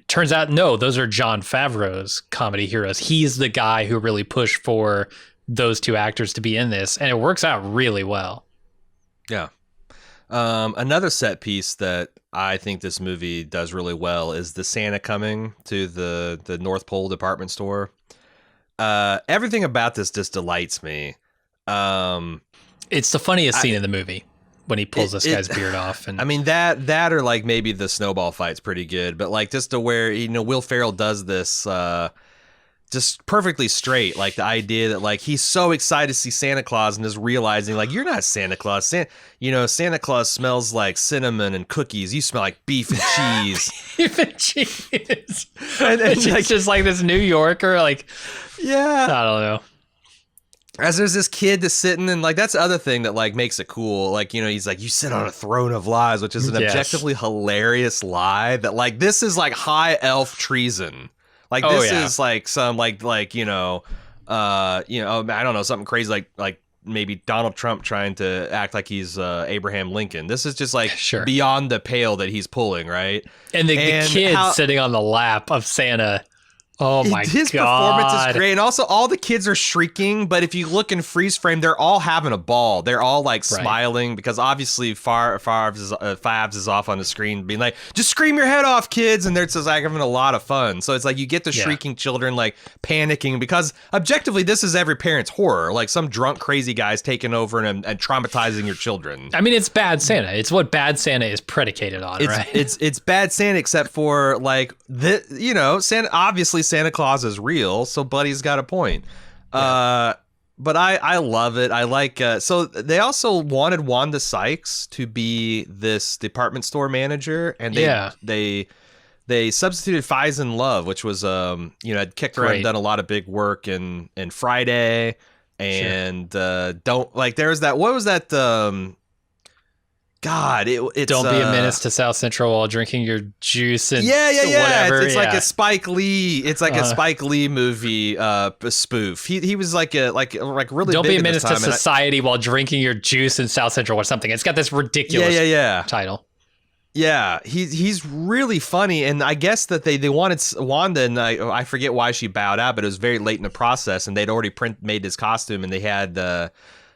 Turns out, no, those are Jon Favreau's comedy heroes. He's the guy who really pushed for those two actors to be in this, and it works out really well. Yeah. Another set piece that I think this movie does really well is the Santa coming to the North Pole department store. Everything about this just delights me. It's the funniest scene in the movie when he pulls this guy's beard off. And I mean, that or like maybe the snowball fight's pretty good, but like just to where, Will Ferrell does this just perfectly straight. Like the idea that like he's so excited to see Santa Claus and is realizing like, you're not Santa Claus. Santa Claus smells like cinnamon and cookies. You smell like beef and cheese. Beef and cheese. And it's just like this New Yorker, like, yeah, I don't know. As there's this kid that's sitting and like, that's the other thing that like makes it cool. Like, he's like, you sit on a throne of lies, which is an objectively hilarious lie that like, this is like high elf treason. Like this is like some I don't know, something crazy like maybe Donald Trump trying to act like he's Abraham Lincoln. This is just like beyond the pale that he's pulling, right? And the kid sitting on the lap of Santa. Oh my God. His performance is great. And also all the kids are shrieking, but if you look in freeze frame, they're all having a ball. They're all like smiling because obviously Favs is off on the screen being like, just scream your head off, kids. And they're just like having a lot of fun. So it's like you get the shrieking children like panicking because objectively this is every parent's horror. Like some drunk crazy guy's taking over and traumatizing your children. I mean, it's Bad Santa. It's what Bad Santa is predicated on, right? It's Bad Santa except for like, Santa, obviously Santa Claus is real, so Buddy's got a point. But I love it. I like so they also wanted Wanda Sykes to be this department store manager, and they substituted Faison Love, which was had kicked around and done a lot of big work in Friday, and don't like there's that, what was that God, it's don't be a menace to South Central while drinking your juice and whatever. It's like a Spike Lee. It's like a Spike Lee movie spoof. He was like really. Don't big be a menace to time, society while drinking your juice in South Central or something. It's got this ridiculous title. Yeah, he's really funny, and I guess that they wanted Wanda, and I forget why she bowed out, but it was very late in the process, and they'd already made his costume, and they had.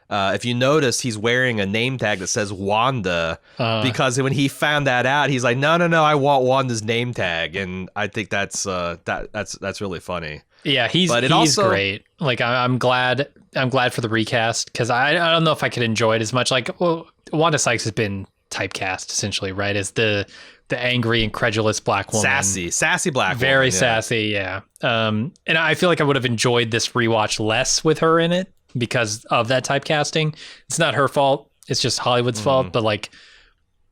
If you notice, he's wearing a name tag that says Wanda because when he found that out, he's like, no, I want Wanda's name tag, and I think that's really funny. Yeah, he's also great. Like I'm glad for the recast because I don't know if I could enjoy it as much. Like, well, Wanda Sykes has been typecast essentially, right, as the angry, incredulous black woman, sassy black woman, very sassy, yeah. And I feel like I would have enjoyed this rewatch less with her in it. Because of that typecasting. It's not her fault. It's just Hollywood's fault. But like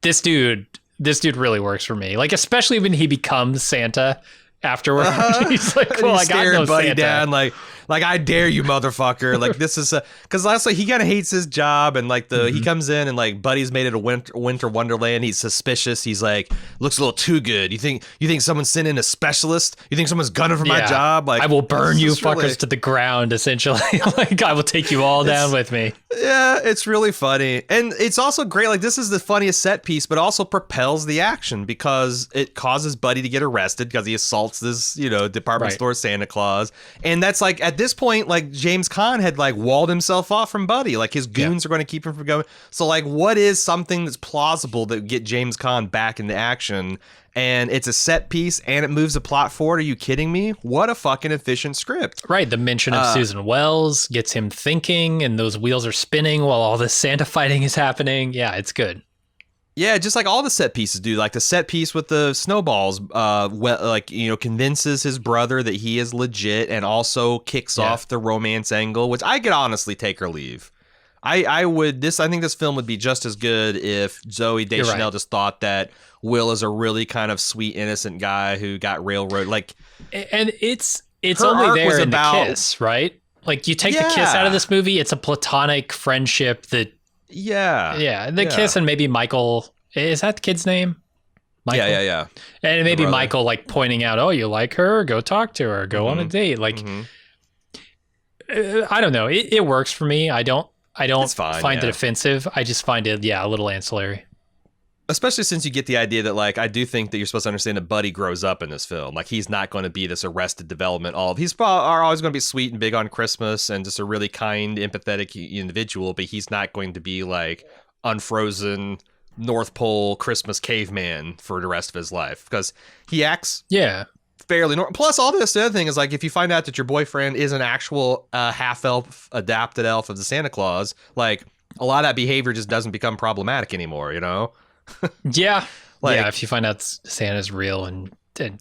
this dude really works for me. Like, especially when he becomes Santa afterward. He's like, well, I got no Buddy Santa. Down, like I dare you, motherfucker. Like this is because lastly he kind of hates his job, and like he comes in and like Buddy's made it a winter wonderland. He's suspicious. He's like, looks a little too good. You think someone's sent in a specialist? You think someone's gunning for my job? Like, I will burn you fuckers to the ground. Essentially, like I will take you all down with me. Yeah, it's really funny, and it's also great. Like this is the funniest set piece, but also propels the action because it causes Buddy to get arrested because he assaults this department store Santa Claus, and that's like at this point, like James Caan had like walled himself off from Buddy. Like his goons are going to keep him from going. So like, what is something that's plausible that would get James Caan back into action? And it's a set piece and it moves the plot forward. Are you kidding me? What a fucking efficient script. Right. The mention of Susan Wells gets him thinking, and those wheels are spinning while all this Santa fighting is happening. Yeah, it's good. Yeah, just like all the set pieces do. Like the set piece with the snowballs, convinces his brother that he is legit, and also kicks off the romance angle, which I could honestly take or leave. I think this film would be just as good if Zoe Deschanel just thought that Will is a really kind of sweet, innocent guy who got railroaded. Like, and it's only there in the kiss, right? Like you take the kiss out of this movie, it's a platonic friendship that. The kiss, and maybe Michael, is that the kid's name? Michael? Yeah. And maybe Michael like pointing out, oh, you like her? Go talk to her. Go on a date. Like, I don't know. It works for me. I don't I don't It's fine, find it yeah. offensive. I just find it, a little ancillary. Especially since you get the idea that, like, I do think that you're supposed to understand that Buddy grows up in this film. Like, he's not going to be this Arrested Development. He's probably are always going to be sweet and big on Christmas and just a really kind, empathetic individual, but he's not going to be like unfrozen North Pole Christmas caveman for the rest of his life because he acts fairly normal. Plus, all this other thing is like if you find out that your boyfriend is an actual half elf, adapted elf of the Santa Claus, like a lot of that behavior just doesn't become problematic anymore, you know? Yeah. Like, if you find out Santa's real and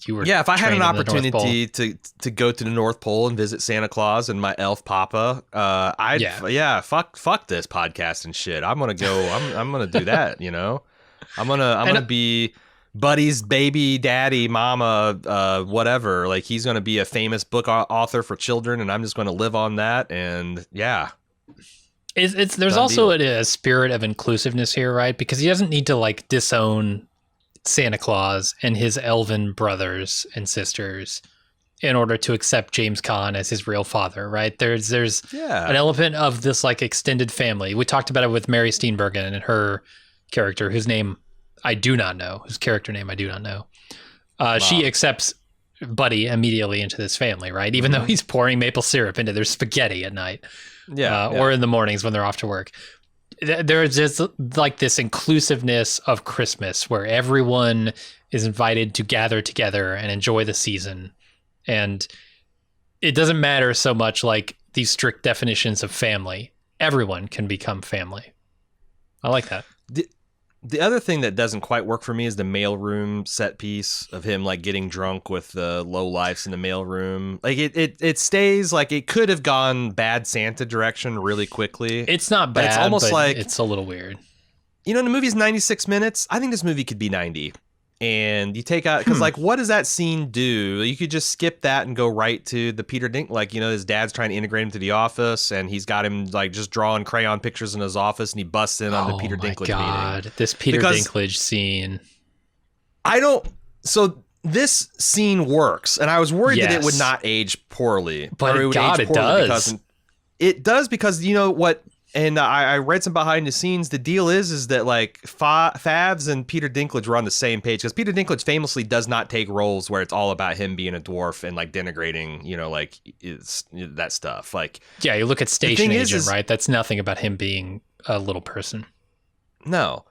you were if I had an trained in the North opportunity to go to the North Pole and visit Santa Claus and my elf papa, fuck this podcast and shit. I'm gonna go. I'm gonna do that. You know, I'm gonna be Buddy's baby daddy, mama, whatever. Like he's gonna be a famous book author for children, and I'm just gonna live on that. And yeah. There's also a spirit of inclusiveness here, right? Because he doesn't need to like disown Santa Claus and his elven brothers and sisters in order to accept James Caan as his real father, right? There's an element of this like extended family. We talked about it with Mary Steenburgen and her character, whose character name I do not know. She accepts Buddy immediately into this family, right? Even though he's pouring maple syrup into their spaghetti at night. Or in the mornings when they're off to work. There's just like this inclusiveness of Christmas where everyone is invited to gather together and enjoy the season. And it doesn't matter so much like these strict definitions of family. Everyone can become family. I like that. The other thing that doesn't quite work for me is the mailroom set piece of him like getting drunk with the lowlifes in the mailroom. Like it stays like it could have gone bad Santa direction really quickly. It's not bad, but it's almost like it's a little weird. You know, the movie's 96 minutes. I think this movie could be 90. And you take out, because like, what does that scene do? You could just skip that and go right to the Peter Dink. Like, you know, his dad's trying to integrate him to the office, and he's got him like just drawing crayon pictures in his office, and he busts in on the Peter Dinklage meeting. This Peter Dinklage scene. So this scene works, and I was worried that it would not age poorly. But it does. It does because you know what. And I read some behind the scenes. The deal is that like Favs and Peter Dinklage were on the same page because Peter Dinklage famously does not take roles where it's all about him being a dwarf and like denigrating, you know, like that stuff. Like, yeah, you look at Station Agent, right? That's nothing about him being a little person. No,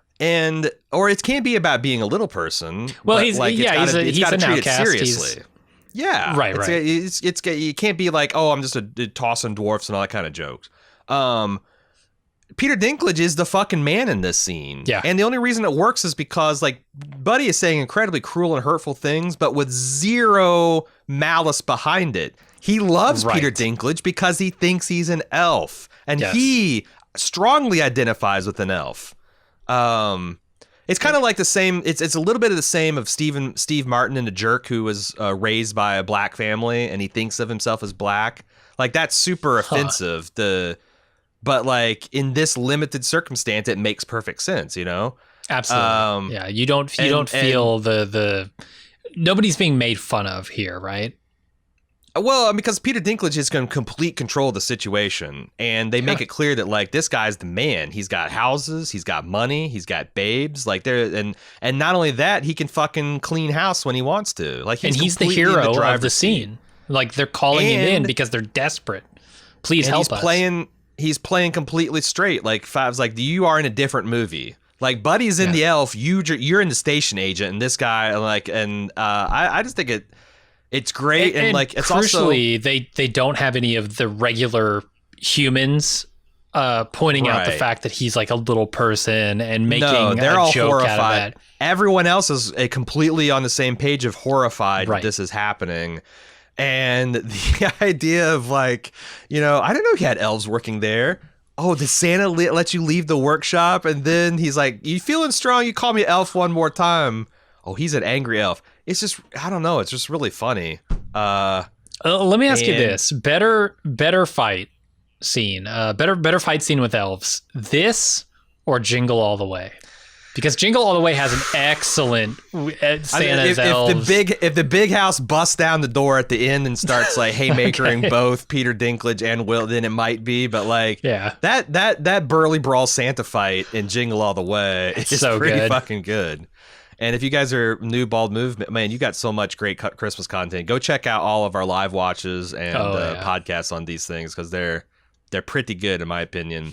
or it can't be about being a little person. Well, he's like, he's an outcast. Seriously. Yeah, right. It's you can't be like, oh, I'm just a tossing dwarfs and all that kind of jokes. Peter Dinklage is the fucking man in this scene. Yeah. And the only reason it works is because, like, Buddy is saying incredibly cruel and hurtful things, but with zero malice behind it. He loves Peter Dinklage because he thinks he's an elf. And he strongly identifies with an elf. It's kind of like the same, it's a little bit of the same of Steve Martin in The Jerk, who was raised by a black family, and he thinks of himself as black. Like, that's super offensive. But like in this limited circumstance, it makes perfect sense, you know? Absolutely. Yeah, you don't feel the nobody's being made fun of here, right? Well, because Peter Dinklage is in complete control of the situation, and they make it clear that like this guy's the man. He's got houses, he's got money, he's got babes, like and not only that, he can fucking clean house when he wants to. Like he's the hero of the scene. Like they're calling him in because they're desperate. Please help us. He's playing completely straight. Like Fav's like, you are in a different movie. Like Buddy's in the elf, you're in the Station Agent, and this guy like, and I just think it's great, and like it's crucially, also they don't have any of the regular humans pointing out the fact that he's like a little person and making they're all joke horrified. Out of that. Everyone else is completely on the same page of horrified that this is happening. And the idea of like, you know, I didn't know he had elves working there. Oh, does Santa let you leave the workshop? And then he's like, you feeling strong? You call me elf one more time. Oh, he's an angry elf. It's just, I don't know. It's just really funny. Let me ask you this. Better fight scene. Better fight scene with elves. This or Jingle All the Way? Because Jingle All the Way has an excellent Santa's elves. If the big house busts down the door at the end and starts like haymakering both Peter Dinklage and Will, then it might be. But like, that Burly Brawl Santa fight in Jingle All the Way is so pretty good. Fucking good. And if you guys are new Bald Movement, man, you got so much great Christmas content. Go check out all of our live watches and podcasts on these things because they're pretty good in my opinion.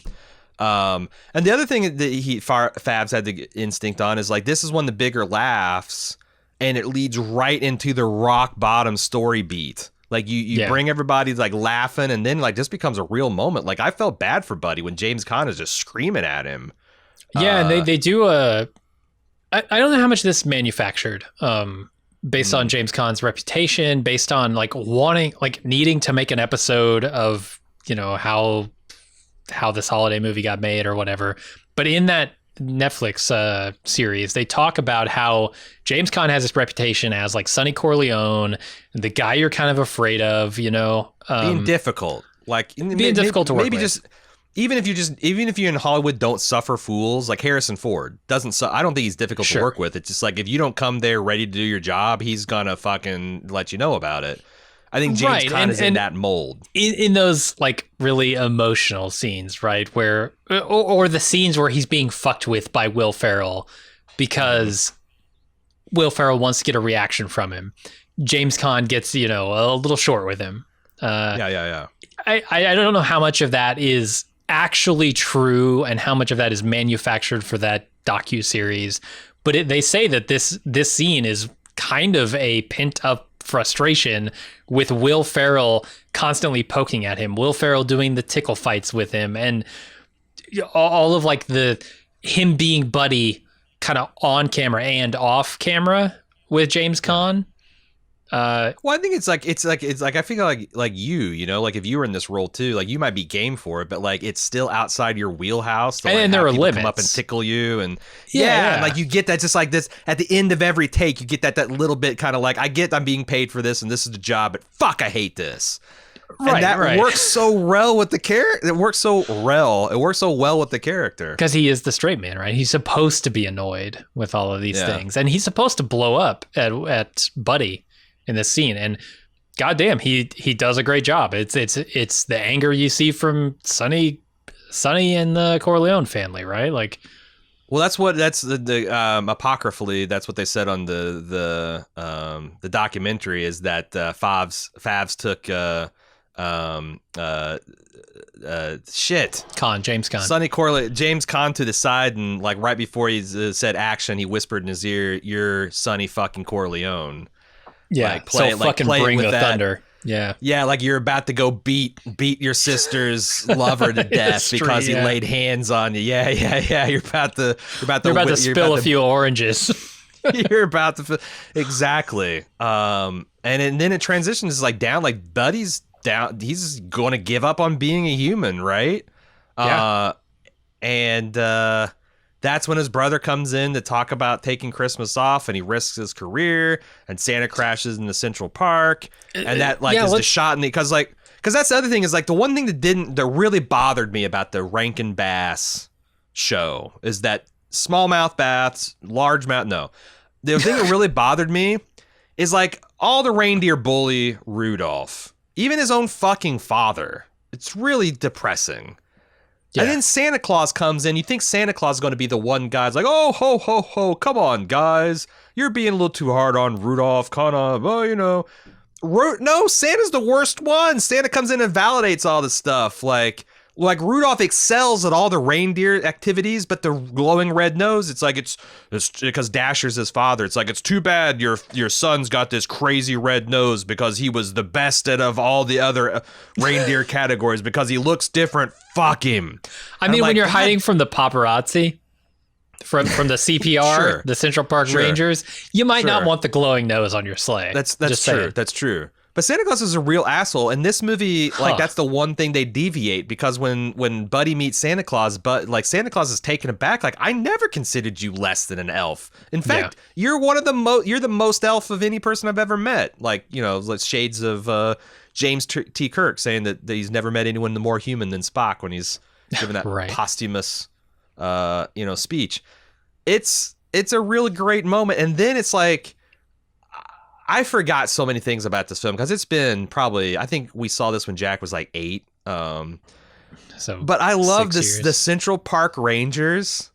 And the other thing that Fabs had the instinct on is like this is one of the bigger laughs, and it leads right into the rock bottom story beat. Like you bring everybody like laughing, and then like this becomes a real moment. Like I felt bad for Buddy when James Caan is just screaming at him. Yeah, and they do a. I don't know how much this manufactured, based on James Caan's reputation, based on like needing to make an episode of, you know, how this holiday movie got made or whatever. But in that Netflix series, they talk about how James Caan has this reputation as like Sonny Corleone, the guy you're kind of afraid of, you know, being difficult, like difficult to work with. Just even if you in Hollywood don't suffer fools, like Harrison Ford doesn't. I don't think he's difficult to work with. It's just like if you don't come there ready to do your job, he's gonna fucking let you know about it. I think James Caan is in that mold. In those like really emotional scenes, right? Where or the scenes where he's being fucked with by Will Ferrell because Will Ferrell wants to get a reaction from him. James Caan gets, you know, a little short with him. Yeah. I don't know how much of that is actually true and how much of that is manufactured for that docuseries. But they say that this scene is kind of a pent up frustration with Will Ferrell constantly poking at him, Will Ferrell doing the tickle fights with him, and all of like him being Buddy kind of on camera and off camera with James Caan. Well, I think it's like I feel like you know, like if you were in this role too, like you might be game for it, but like it's still outside your wheelhouse. To, like, and there are limits. Come up and tickle you, and and like you get that just like this at the end of every take, you get that little bit kind of like I'm being paid for this, and this is the job, but fuck, I hate this. Right, and that works so well with the character. It works so well with the character because he is the straight man, right? He's supposed to be annoyed with all of these things, and he's supposed to blow up at Buddy in this scene, and goddamn, he does a great job. It's the anger you see from Sonny and the Corleone family, right? Like, well, that's the apocryphally. That's what they said on the documentary is that Favs took James Caan, Sonny Corleone, James Caan to the side, and like right before he said action, he whispered in his ear, "You're Sonny fucking Corleone." Yeah, like play, so fucking bring the thunder. Yeah, like you're about to go beat your sister's lover to death because he laid hands on you. Yeah. You're about to spill a few oranges. You're about to exactly. And then it transitions like down, like Buddy's down. He's going to give up on being a human, right? Yeah. And that's when his brother comes in to talk about taking Christmas off, and he risks his career, and Santa crashes into Central Park, and that like is the shot in the because that's the other thing is like the one thing that really bothered me about the Rankin Bass show is that smallmouth bass, largemouth. No, the thing that really bothered me is like all the reindeer bully Rudolph, even his own fucking father. It's really depressing. Yeah. And then Santa Claus comes in. You think Santa Claus is going to be the one guy's like, oh, ho, ho, ho, come on, guys. You're being a little too hard on Rudolph, kind of, well, you know. No, Santa's the worst one. Santa comes in and validates all this stuff. Like Rudolph excels at all the reindeer activities, but the glowing red nose, it's because Dasher's his father. It's like, it's too bad your son's got this crazy red nose because he was the best out of all the other reindeer categories because he looks different. Fuck him. I mean, when you're hiding from the paparazzi, from the CPR, the Central Park Rangers, you might not want the glowing nose on your sleigh. That's true. That's true. But Santa Claus is a real asshole. In this movie, like that's the one thing they deviate because when Buddy meets Santa Claus, but like Santa Claus is taken aback. Like, I never considered you less than an elf. In fact, you're one of you're the most elf of any person I've ever met. Like, you know, like shades of James T. Kirk saying that he's never met anyone more human than Spock when he's given that posthumous, speech. it's a really great moment, and then it's like I forgot so many things about this film because it's been probably, I think we saw this when Jack was like 8. So, but I love 6 this years. the Central Park Rangers.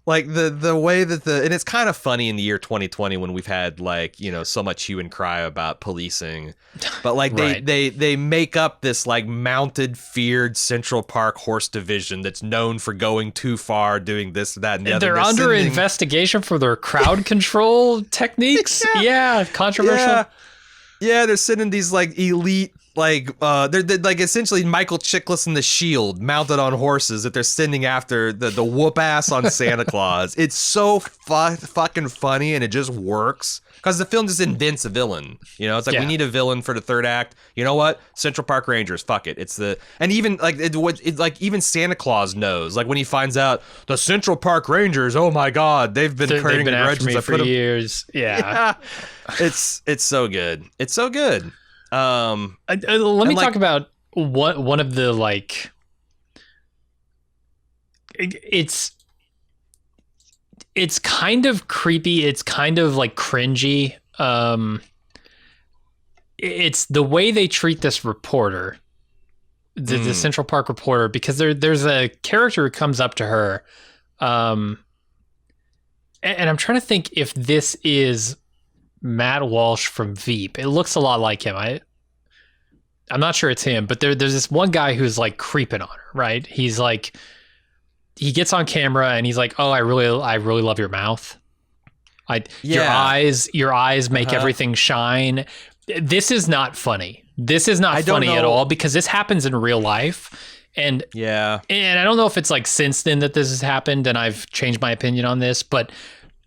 Like the way that and it's kind of funny in the year 2020 when we've had like, you know, so much hue and cry about policing, but like Right. they make up this like mounted, feared Central Park horse division that's known for going too far, doing this, that, and the other. They're under investigation for their crowd control techniques. Yeah, controversial. Yeah. Yeah, they're sending these like elite, like they're like essentially Michael Chiklis and the Shield mounted on horses that they're sending after the whoop ass on Santa Claus. It's so fucking funny, and it just works because the film just invents a villain. You know, it's like we need a villain for the third act. You know what? Central Park Rangers. Fuck it. It's the, and even like like even Santa Claus knows. Like when he finds out the Central Park Rangers. Oh my God, they've been creating after me for grudges. years. Yeah. It's so good. It's so good. Let me talk about one of the like. It's kind of creepy. It's kind of like cringy. It's the way they treat this reporter, the Central Park reporter, because there's a character who comes up to her, and I'm trying to think if this is Matt Walsh from Veep. It looks a lot like him. I'm not sure it's him, but there's this one guy who's like creeping on her, right? He's like, he gets on camera and he's like, "Oh, I really love your mouth. Your eyes make everything shine." This is not funny. This is not funny at all because this happens in real life. And I don't know if it's like since then that this has happened and I've changed my opinion on this, but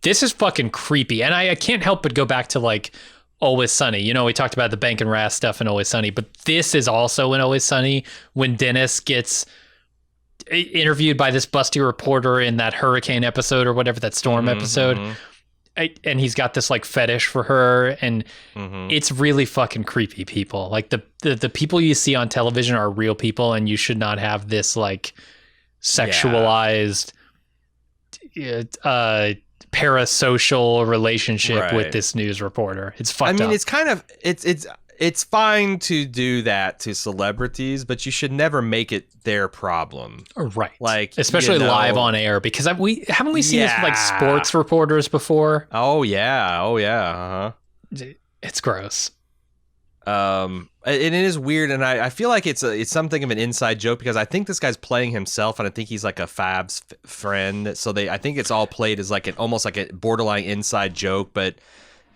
this is fucking creepy. And I can't help but go back to like Always Sunny. You know, we talked about the Bank and Ras stuff in Always Sunny, but this is also in Always Sunny when Dennis gets interviewed by this busty reporter in that hurricane episode or whatever, that storm episode. And he's got this like fetish for her, and it's really fucking creepy, people. Like the people you see on television are real people, and you should not have this like sexualized parasocial relationship with this news reporter. It's fucked up. I mean, it's kind of it's fine to do that to celebrities, but you should never make it their problem. Right. Like, especially live on air, because haven't we seen this with like sports reporters before? Oh yeah. It's gross. It is weird, and I feel like it's something of an inside joke because I think this guy's playing himself, and I think he's like a Fab's friend. So I think it's all played as like almost like a borderline inside joke, but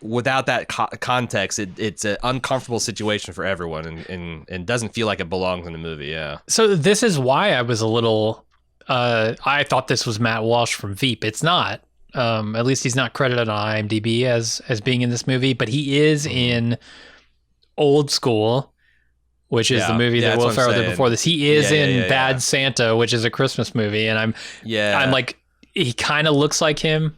without that context, it's an uncomfortable situation for everyone, and doesn't feel like it belongs in the movie. Yeah. So this is why I was a little. I thought this was Matt Walsh from Veep. It's not. At least he's not credited on IMDb as being in this movie, but he is in Old School, which is the movie that Will Ferrell did before this. He is in Bad Santa, which is a Christmas movie, and I'm like, he kind of looks like him.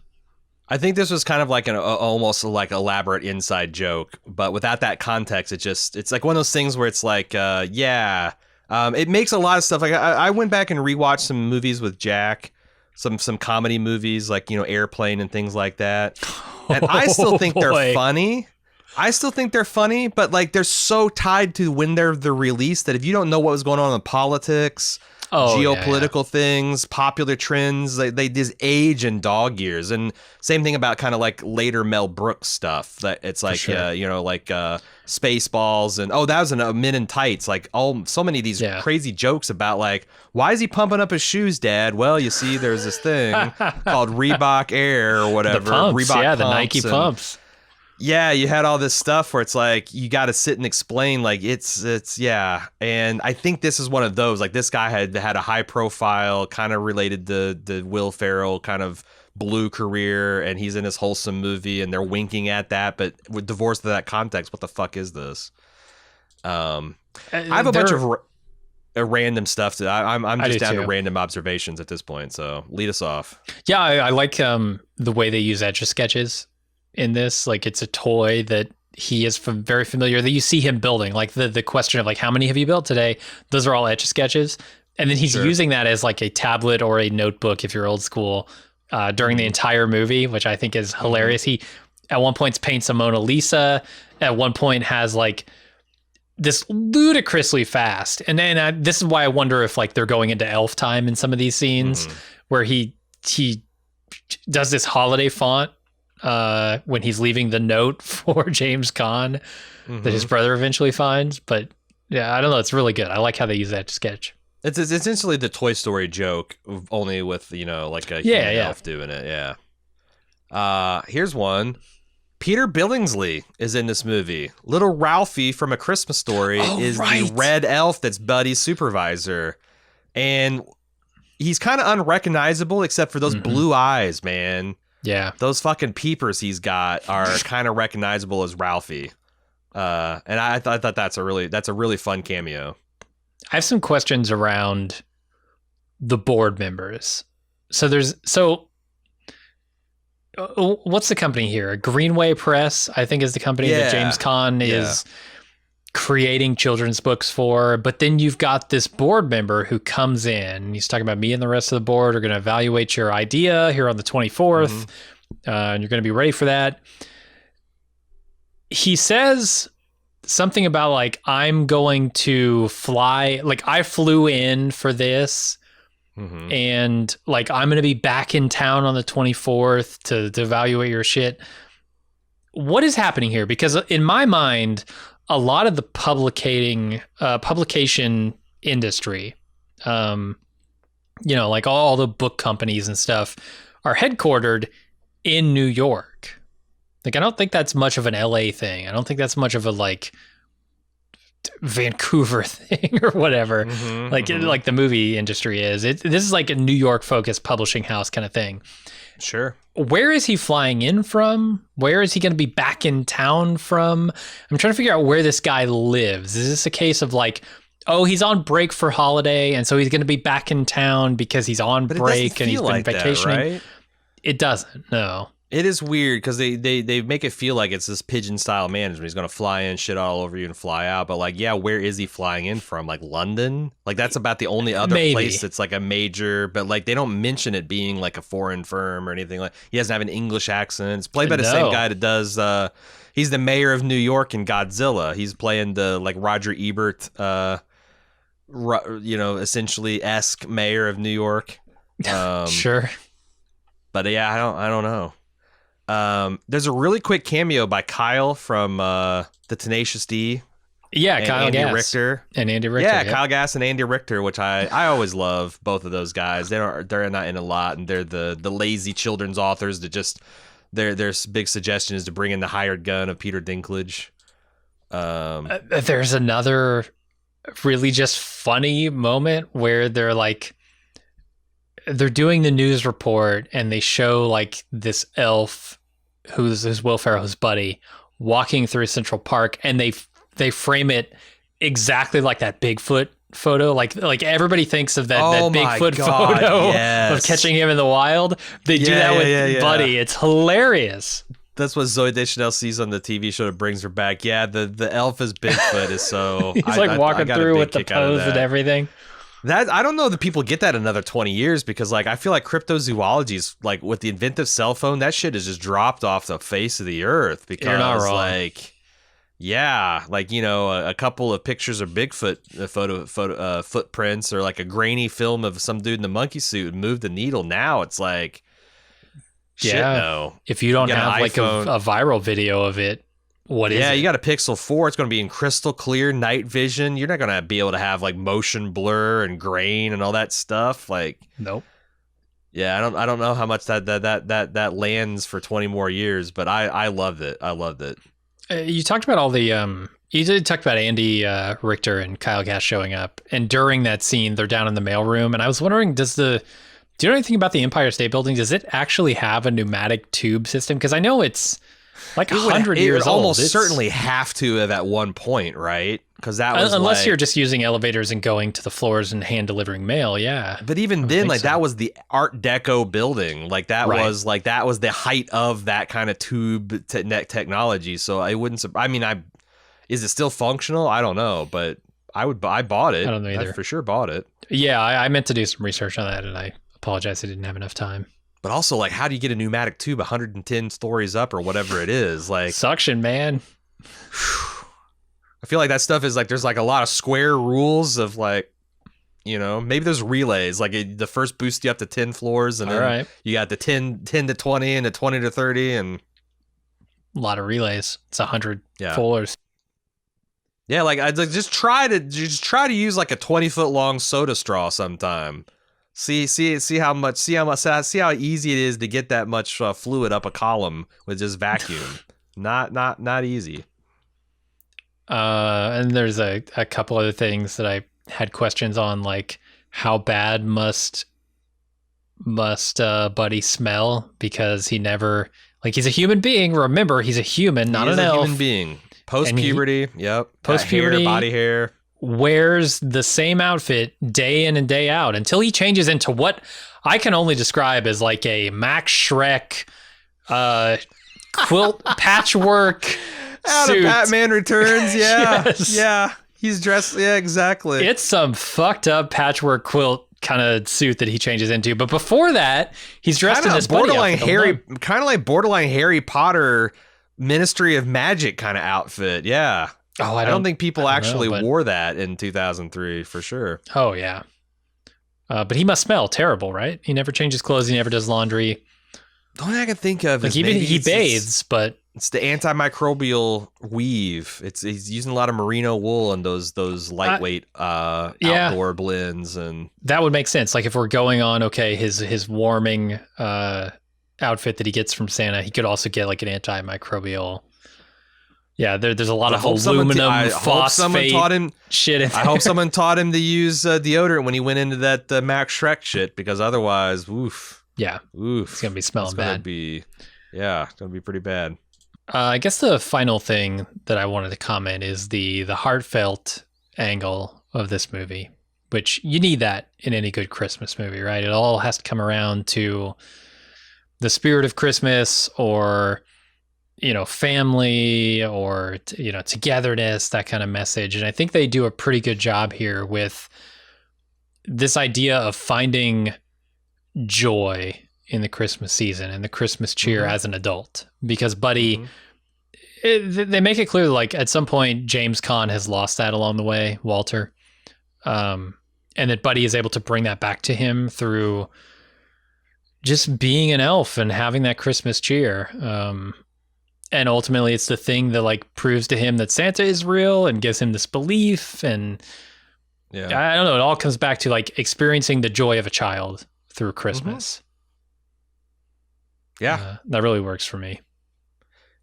I think this was kind of like an almost like elaborate inside joke, but without that context, it's like one of those things where it's like, it makes a lot of stuff. Like I went back and rewatched some movies with Jack, some comedy movies like, you know, Airplane and things like that, and I still think they're funny. But like they're so tied to when they're released that if you don't know what was going on in politics, geopolitical things, popular trends, they just age in dog years. And same thing about kind of like later Mel Brooks stuff. That it's like you know, like Spaceballs and that was Men in Tights. Like so many of these crazy jokes about like, why is he pumping up his shoes, Dad? Well, you see, there's this thing called Reebok Air or whatever. The pumps, Reebok pumps, the Nike pumps. Yeah, you had all this stuff where it's like you got to sit and explain, like it's and I think this is one of those. Like this guy had a high profile, kind of related to the Will Ferrell kind of Blue career, and he's in this wholesome movie, and they're winking at that, but with divorced to that context, what the fuck is this? I have a bunch of random stuff to. I'm just down to random observations at this point. So lead us off. Yeah, I like the way they use Etch-a-Sketches in this. Like it's a toy that he is very familiar that you see him building, like the question of like, how many have you built today? Those are all Etch-a-Sketches. And then he's using that as like a tablet or a notebook if you're old school during the entire movie, which I think is hilarious. He at one point paints a Mona Lisa. At one point has like this ludicrously fast, and then this is why I wonder if like they're going into elf time in some of these scenes where he does this holiday font when he's leaving the note for James Caan that his brother eventually finds. But yeah, I don't know. It's really good. I like how they use that sketch. It's essentially the Toy Story joke, only with, like a human elf doing it. Yeah. Here's one. Peter Billingsley is in this movie. Little Ralphie from A Christmas Story is the red elf that's Buddy's supervisor. And he's kind of unrecognizable except for those blue eyes, man. Yeah. Those fucking peepers he's got are kind of recognizable as Ralphie. And I thought that's a really fun cameo. I have some questions around the board members. What's the company here? Greenway Press, I think, is the company that James Caan is creating children's books for. But then you've got this board member who comes in and he's talking about me and the rest of the board are going to evaluate your idea here on the 24th. And you're going to be ready for that. He says something about like, I'm going to fly, like I flew in for this. And like, I'm going to be back in town on the 24th to evaluate your shit. What is happening here? Because in my mind, a lot of the publication industry, like all the book companies and stuff are headquartered in New York. Like, I don't think that's much of an LA thing. I don't think that's much of a like Vancouver thing or whatever, like the movie industry is. This is like a New York focused publishing house kind of thing. Sure. Where is he flying in from? Where is he going to be back in town from? I'm trying to figure out where this guy lives. Is this a case of like, oh, he's on break for holiday, and so he's going to be back in town because he's on break and he's been vacationing? That, right? It doesn't. No. It is weird because they make it feel like it's this pigeon style management. He's going to fly in, shit all over you, and fly out. But like, yeah, where is he flying in from? Like London? Like that's about the only other place that's like a major. But like they don't mention it being like a foreign firm or anything. Like he doesn't have an English accent. It's played by the same guy that does. He's the mayor of New York in Godzilla. He's playing the like Roger Ebert, essentially esque mayor of New York. Sure. But yeah, I don't know. There's a really quick cameo by Kyle from the Tenacious D. Yeah, Kyle Andy Gass. Richter. And Andy Richter. Yeah, Kyle Gass and Andy Richter, which I always love both of those guys. They're not in a lot, and they're the lazy children's authors that just their big suggestion is to bring in the hired gun of Peter Dinklage. There's another really just funny moment where they're doing the news report and they show like this elf who's Will Ferrell's buddy walking through Central Park, and they frame it exactly like that Bigfoot photo. Like everybody thinks of that Bigfoot photo of catching him in the wild. They do that with Buddy. Yeah. It's hilarious. That's what Zooey Deschanel sees on the TV show that brings her back. Yeah, the elf is Bigfoot is so he's walking through with the pose and everything. That I don't know that people get that in another 20 years because like I feel like cryptozoology is like with the inventive cell phone, that shit has just dropped off the face of the earth because you're not wrong. Like a couple of pictures of Bigfoot footprints or like a grainy film of some dude in the monkey suit and move the needle. Now it's like shit no. If you don't have like a viral video of it, what is it? Yeah, you got a Pixel 4. It's going to be in crystal clear night vision. You're not going to be able to have like motion blur and grain and all that stuff. Like, nope. Yeah, I don't know how much that lands for 20 more years, but I loved it. I loved it. You talked about all the you did talk about Andy Richter and Kyle Gass showing up, and during that scene, they're down in the mailroom, and I was wondering, do you know anything about the Empire State Building? Does it actually have a pneumatic tube system? Because I know it's like 100 years old. Almost certainly have to have at one point, right? Because that was unless you're just using elevators and going to the floors and hand delivering mail, yeah. But even then, like that was the Art Deco building. Like that was the height of that kind of tube technology. So I wouldn't. I mean, is it still functional? I don't know, but I bought it. I don't know either. I for sure bought it. Yeah, I meant to do some research on that, and I apologize I didn't have enough time. But also, like, how do you get a pneumatic tube 110 stories up or whatever it is? Like, Suction, man. I feel like that stuff is like, there's like a lot of square rules of like, maybe there's relays. Like the first boost you up to 10 floors, and then you got the 10 to 20 and the 20 to 30, and a lot of relays. It's 100 floors. Yeah, like I just try to use like a 20-foot long soda straw sometime. See how easy it is to get that much fluid up a column with just vacuum. not easy. And there's a couple other things that I had questions on, like how bad must Buddy smell, because he never, like, he's a human being. Remember, he's a human, not an elf. He's a human being. Post-puberty, yep. Post-puberty, body hair. Wears the same outfit day in and day out until he changes into what I can only describe as like a Max Schreck quilt patchwork out suit. Of Batman Returns, yeah. Yes. Yeah. He's dressed, yeah, exactly. It's some fucked up patchwork quilt kind of suit that he changes into. But before that, he's dressed in this borderline borderline Harry Potter Ministry of Magic kind of outfit. Yeah. Oh, I don't think people actually wore that in 2003 for sure. Oh yeah. But he must smell terrible, right? He never changes clothes. He never does laundry. The only thing I can think of like is he bathes, but it's the antimicrobial weave. He's using a lot of merino wool and those lightweight outdoor blends, and that would make sense. Like if we're going on, his warming outfit that he gets from Santa, he could also get like an antimicrobial. Yeah, there's a lot of aluminum phosphate shit in there. I hope someone taught him to use deodorant when he went into that Max Schreck shit, because otherwise, oof. Yeah, oof. It's gonna be smelling bad. It's gonna be pretty bad. I guess the final thing that I wanted to comment is the heartfelt angle of this movie, which you need that in any good Christmas movie, right? It all has to come around to the spirit of Christmas, or family, or togetherness, that kind of message. And I think they do a pretty good job here with this idea of finding joy in the Christmas season and the Christmas cheer as an adult, because Buddy, they make it clear, like at some point James Caan has lost that along the way, Walter, and that Buddy is able to bring that back to him through just being an elf and having that Christmas cheer. And ultimately it's the thing that like proves to him that Santa is real and gives him this belief. And I don't know, it all comes back to like experiencing the joy of a child through Christmas. Yeah. That really works for me.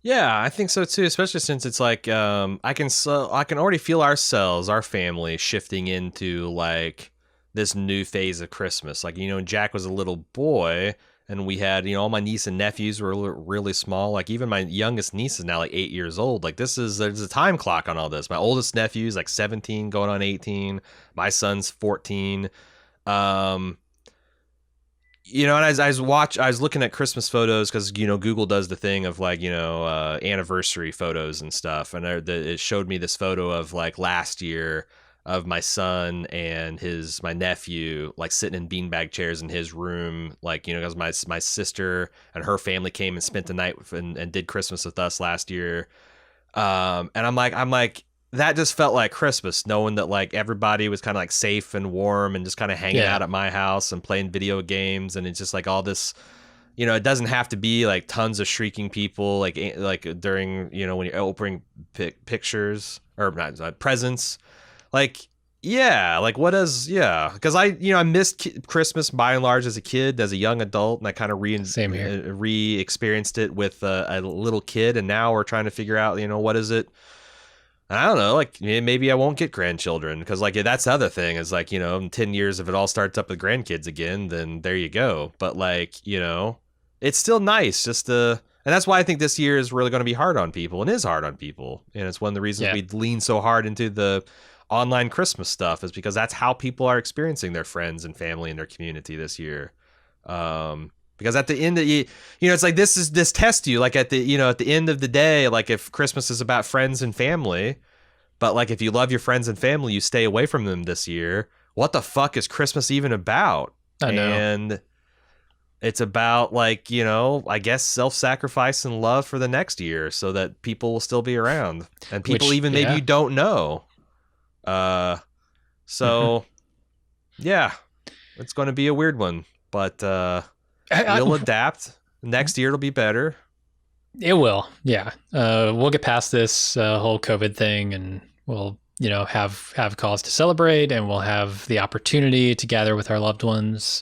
Yeah, I think so too, especially since it's like I can already feel our family shifting into like this new phase of Christmas. Like, Jack was a little boy, and we had, all my niece and nephews were really small. Like even my youngest niece is now like 8 years old. Like there's a time clock on all this. My oldest nephew is like 17 going on 18. My son's 14. And as I was looking at Christmas photos, because Google does the thing of like anniversary photos and stuff, and it showed me this photo of like last year of my son and my nephew like sitting in beanbag chairs in his room, like because my sister and her family came and spent the night and did Christmas with us last year, and I'm like that just felt like Christmas, knowing that like everybody was kind of like safe and warm and just kind of hanging out at my house and playing video games. And it's just like all this, it doesn't have to be like tons of shrieking people, like during, when you're opening pictures or not, presents. Like, like what is, because I missed Christmas by and large as a kid, as a young adult, and I kind of re-experienced it with a little kid. And now we're trying to figure out, what is it? I don't know, like maybe I won't get grandchildren, because like that's the other thing is like, in 10 years, if it all starts up with grandkids again, then there you go. But like, it's still nice just to, and that's why I think this year is really going to be hard on people, and is hard on people. And it's one of the reasons we lean so hard into the online Christmas stuff, is because that's how people are experiencing their friends and family and their community this year. Because at the end of it's like this tests you, like at the end of the day, like if Christmas is about friends and family, but like if you love your friends and family, you stay away from them this year. What the fuck is Christmas even about? I know. It's about like, I guess self-sacrifice and love for the next year so that people will still be around and people Which, even maybe yeah. you don't know. Uh, Hmm. so yeah, it's going to be a weird one, but I, we'll adapt. Next year it'll be better. it will, yeah. We'll get past this whole COVID thing, and we'll, have cause to celebrate, and we'll have the opportunity to gather with our loved ones.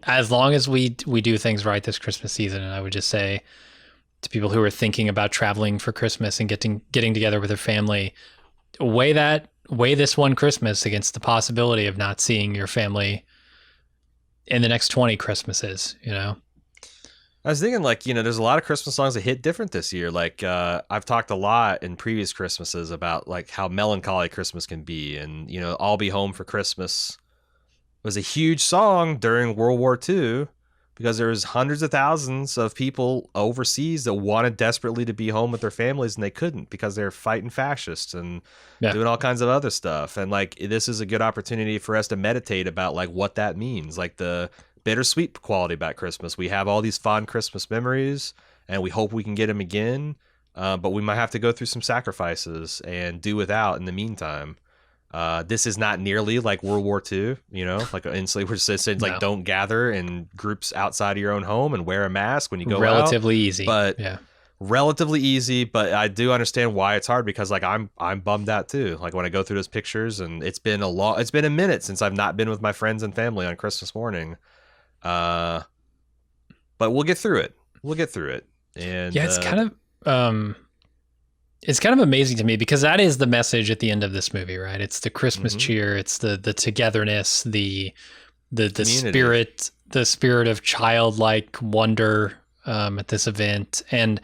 As long as we do things right this Christmas season, and I would just say to people who are thinking about traveling for Christmas and getting together with their family, weigh this one Christmas against the possibility of not seeing your family in the next 20 Christmases. I was thinking, like, there's a lot of Christmas songs that hit different this year. Like, I've talked a lot in previous Christmases about like how melancholy Christmas can be, and "I'll Be Home for Christmas" was a huge song during World War II because there was hundreds of thousands of people overseas that wanted desperately to be home with their families and they couldn't because they're fighting fascists and Yeah. doing all kinds of other stuff. And like, this is a good opportunity for us to meditate about like what that means, like the bittersweet quality about Christmas. We have all these fond Christmas memories and we hope we can get them again. But we might have to go through some sacrifices and do without in the meantime. This is not nearly like World War II, like instantly we're just saying like No. don't gather in groups outside of your own home and wear a mask when you go out. Relatively easy. But Yeah. relatively easy. But I do understand why it's hard because like I'm bummed out too. Like when I go through those pictures and it's been a minute since I've not been with my friends and family on Christmas morning. But we'll get through it. We'll get through it. And Yeah, it's kind of amazing to me because that is the message at the end of this movie, right? It's the Christmas cheer, it's the togetherness, the spirit of childlike wonder at this event, and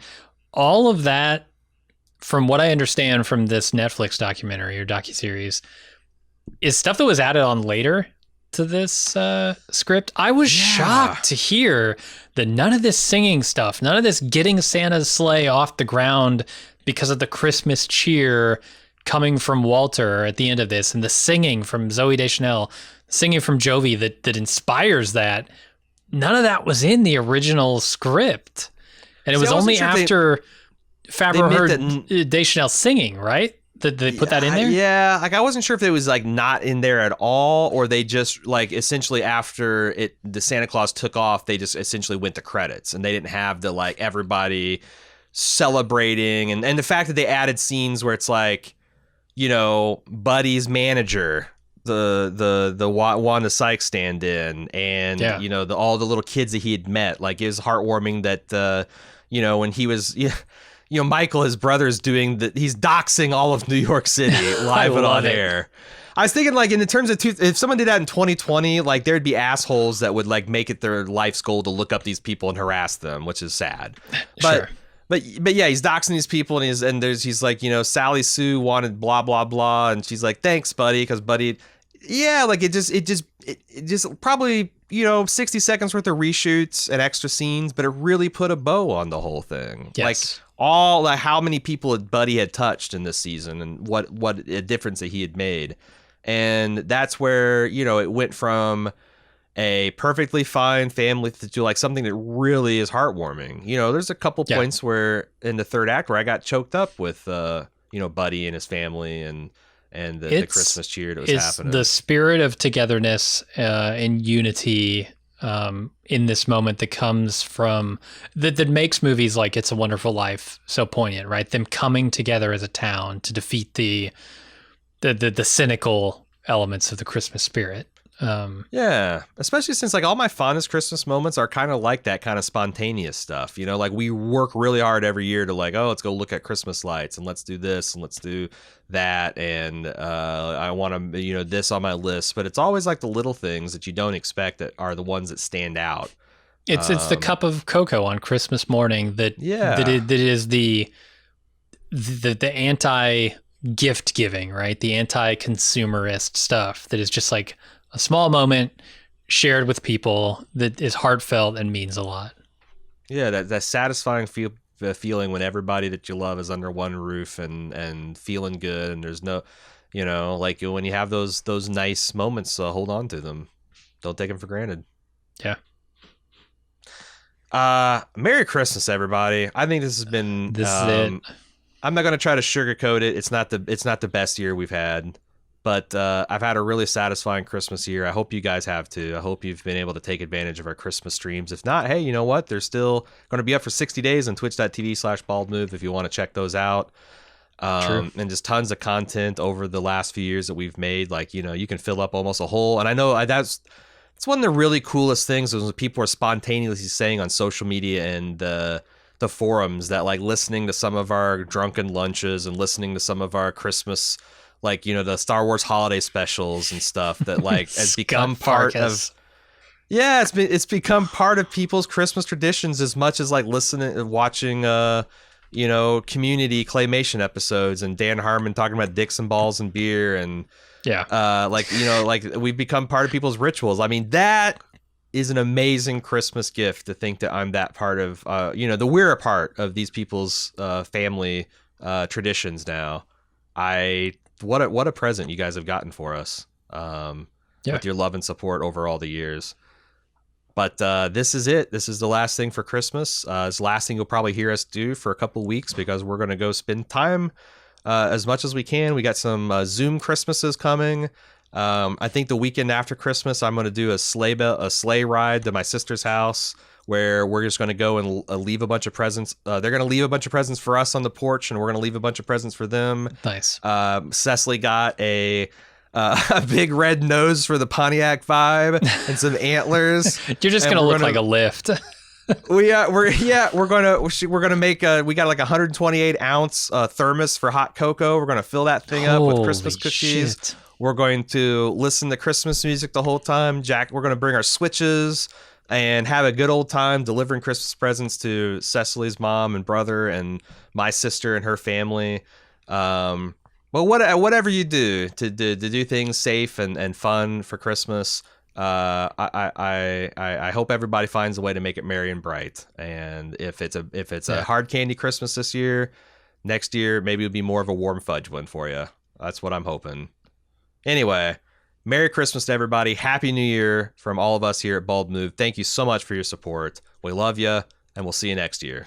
all of that. From what I understand from this Netflix documentary or docuseries, is stuff that was added on later to this script. I was shocked to hear that none of this singing stuff, none of this getting Santa's sleigh off the ground because of the Christmas cheer coming from Walter at the end of this, and the singing from Zooey Deschanel, singing from Jovi that inspires that. None of that was in the original script. And it was only after Favreau heard Deschanel singing, right? That they put that in there? Yeah, like I wasn't sure if it was like not in there at all, or they just like essentially after the Santa Claus took off, they just essentially went to credits and they didn't have the like everybody celebrating and the fact that they added scenes where it's like, Buddy's manager, the Wanda Sykes stand-in, and all the little kids that he had met. Like it was heartwarming that when he was Michael, his brother's he's doxing all of New York City live and on air. I was thinking like in the terms of if someone did that in 2020, like there'd be assholes that would like make it their life's goal to look up these people and harass them, which is sad. But Sure. But yeah, he's doxing these people, and he's like, Sally Sue wanted blah blah blah, and she's like, thanks, buddy, because buddy, yeah, like it just probably 60 seconds worth of reshoots and extra scenes, but it really put a bow on the whole thing. Yes. Like how many people Buddy had touched in this season, and what a difference that he had made, and that's where it went from a perfectly fine family to like something that really is heartwarming. There's a couple points where in the third act where I got choked up with Buddy and his family and the Christmas cheer that was happening. The spirit of togetherness and unity in this moment that comes from that makes movies like It's a Wonderful Life so poignant, right? Them coming together as a town to defeat the cynical elements of the Christmas spirit. Yeah, especially since like all my fondest Christmas moments are kind of like that kind of spontaneous stuff. Like we work really hard every year to like, oh, let's go look at Christmas lights and let's do this and let's do that. And I want to, this on my list. But it's always like the little things that you don't expect that are the ones that stand out. It's the cup of cocoa on Christmas morning that is the anti gift giving, right? The anti consumerist stuff that is just like a small moment shared with people that is heartfelt and means a lot. Yeah, that satisfying feeling when everybody that you love is under one roof and feeling good, and there's no, like when you have those nice moments, hold on to them. Don't take them for granted. Yeah. Merry Christmas, everybody. I think this has been. This is it. I'm not gonna try to sugarcoat it. It's not the best year we've had, but I've had a really satisfying Christmas year. I hope you guys have too. I hope you've been able to take advantage of our Christmas streams. If not, hey, you know what? They're still going to be up for 60 days on twitch.tv/baldmove if you want to check those out. True. And just tons of content over the last few years that we've made. Like, you can fill up almost a whole. And I know that's it's one of the really coolest things is when people are spontaneously saying on social media and the forums that like listening to some of our drunken lunches and listening to some of our Christmas, like, the Star Wars holiday specials and stuff that like has become part of. Yeah, it's become part of people's Christmas traditions as much as like listening, watching, community claymation episodes and Dan Harmon talking about dicks and balls and beer and Yeah. like we've become part of people's rituals. I mean, that is an amazing Christmas gift to think that I'm that part of, that we're a part of these people's family traditions now. What a present you guys have gotten for us with your love and support over all the years. But this is it. This is the last thing for Christmas. It's the last thing you'll probably hear us do for a couple weeks because we're going to go spend time as much as we can. We got some Zoom Christmases coming. I think the weekend after Christmas, I'm going to do a sleigh ride to my sister's house where we're just going to go and leave a bunch of presents. They're going to leave a bunch of presents for us on the porch, and we're going to leave a bunch of presents for them. Nice. Cecily got a big red nose for the Pontiac vibe and some antlers. You're just gonna look like a lift. We're gonna make we got like a 128 ounce thermos for hot cocoa. We're gonna fill that thing up with Christmas cookies. Shit. We're going to listen to Christmas music the whole time. We're gonna bring our Switches and have a good old time delivering Christmas presents to Cecily's mom and brother and my sister and her family. But whatever you do to do things safe and fun for Christmas, I hope everybody finds a way to make it merry and bright. And if it's a hard candy Christmas this year, next year maybe it'll be more of a warm fudge one for you. That's what I'm hoping. Anyway, Merry Christmas to everybody. Happy New Year from all of us here at Bald Move. Thank you so much for your support. We love you, and we'll see you next year.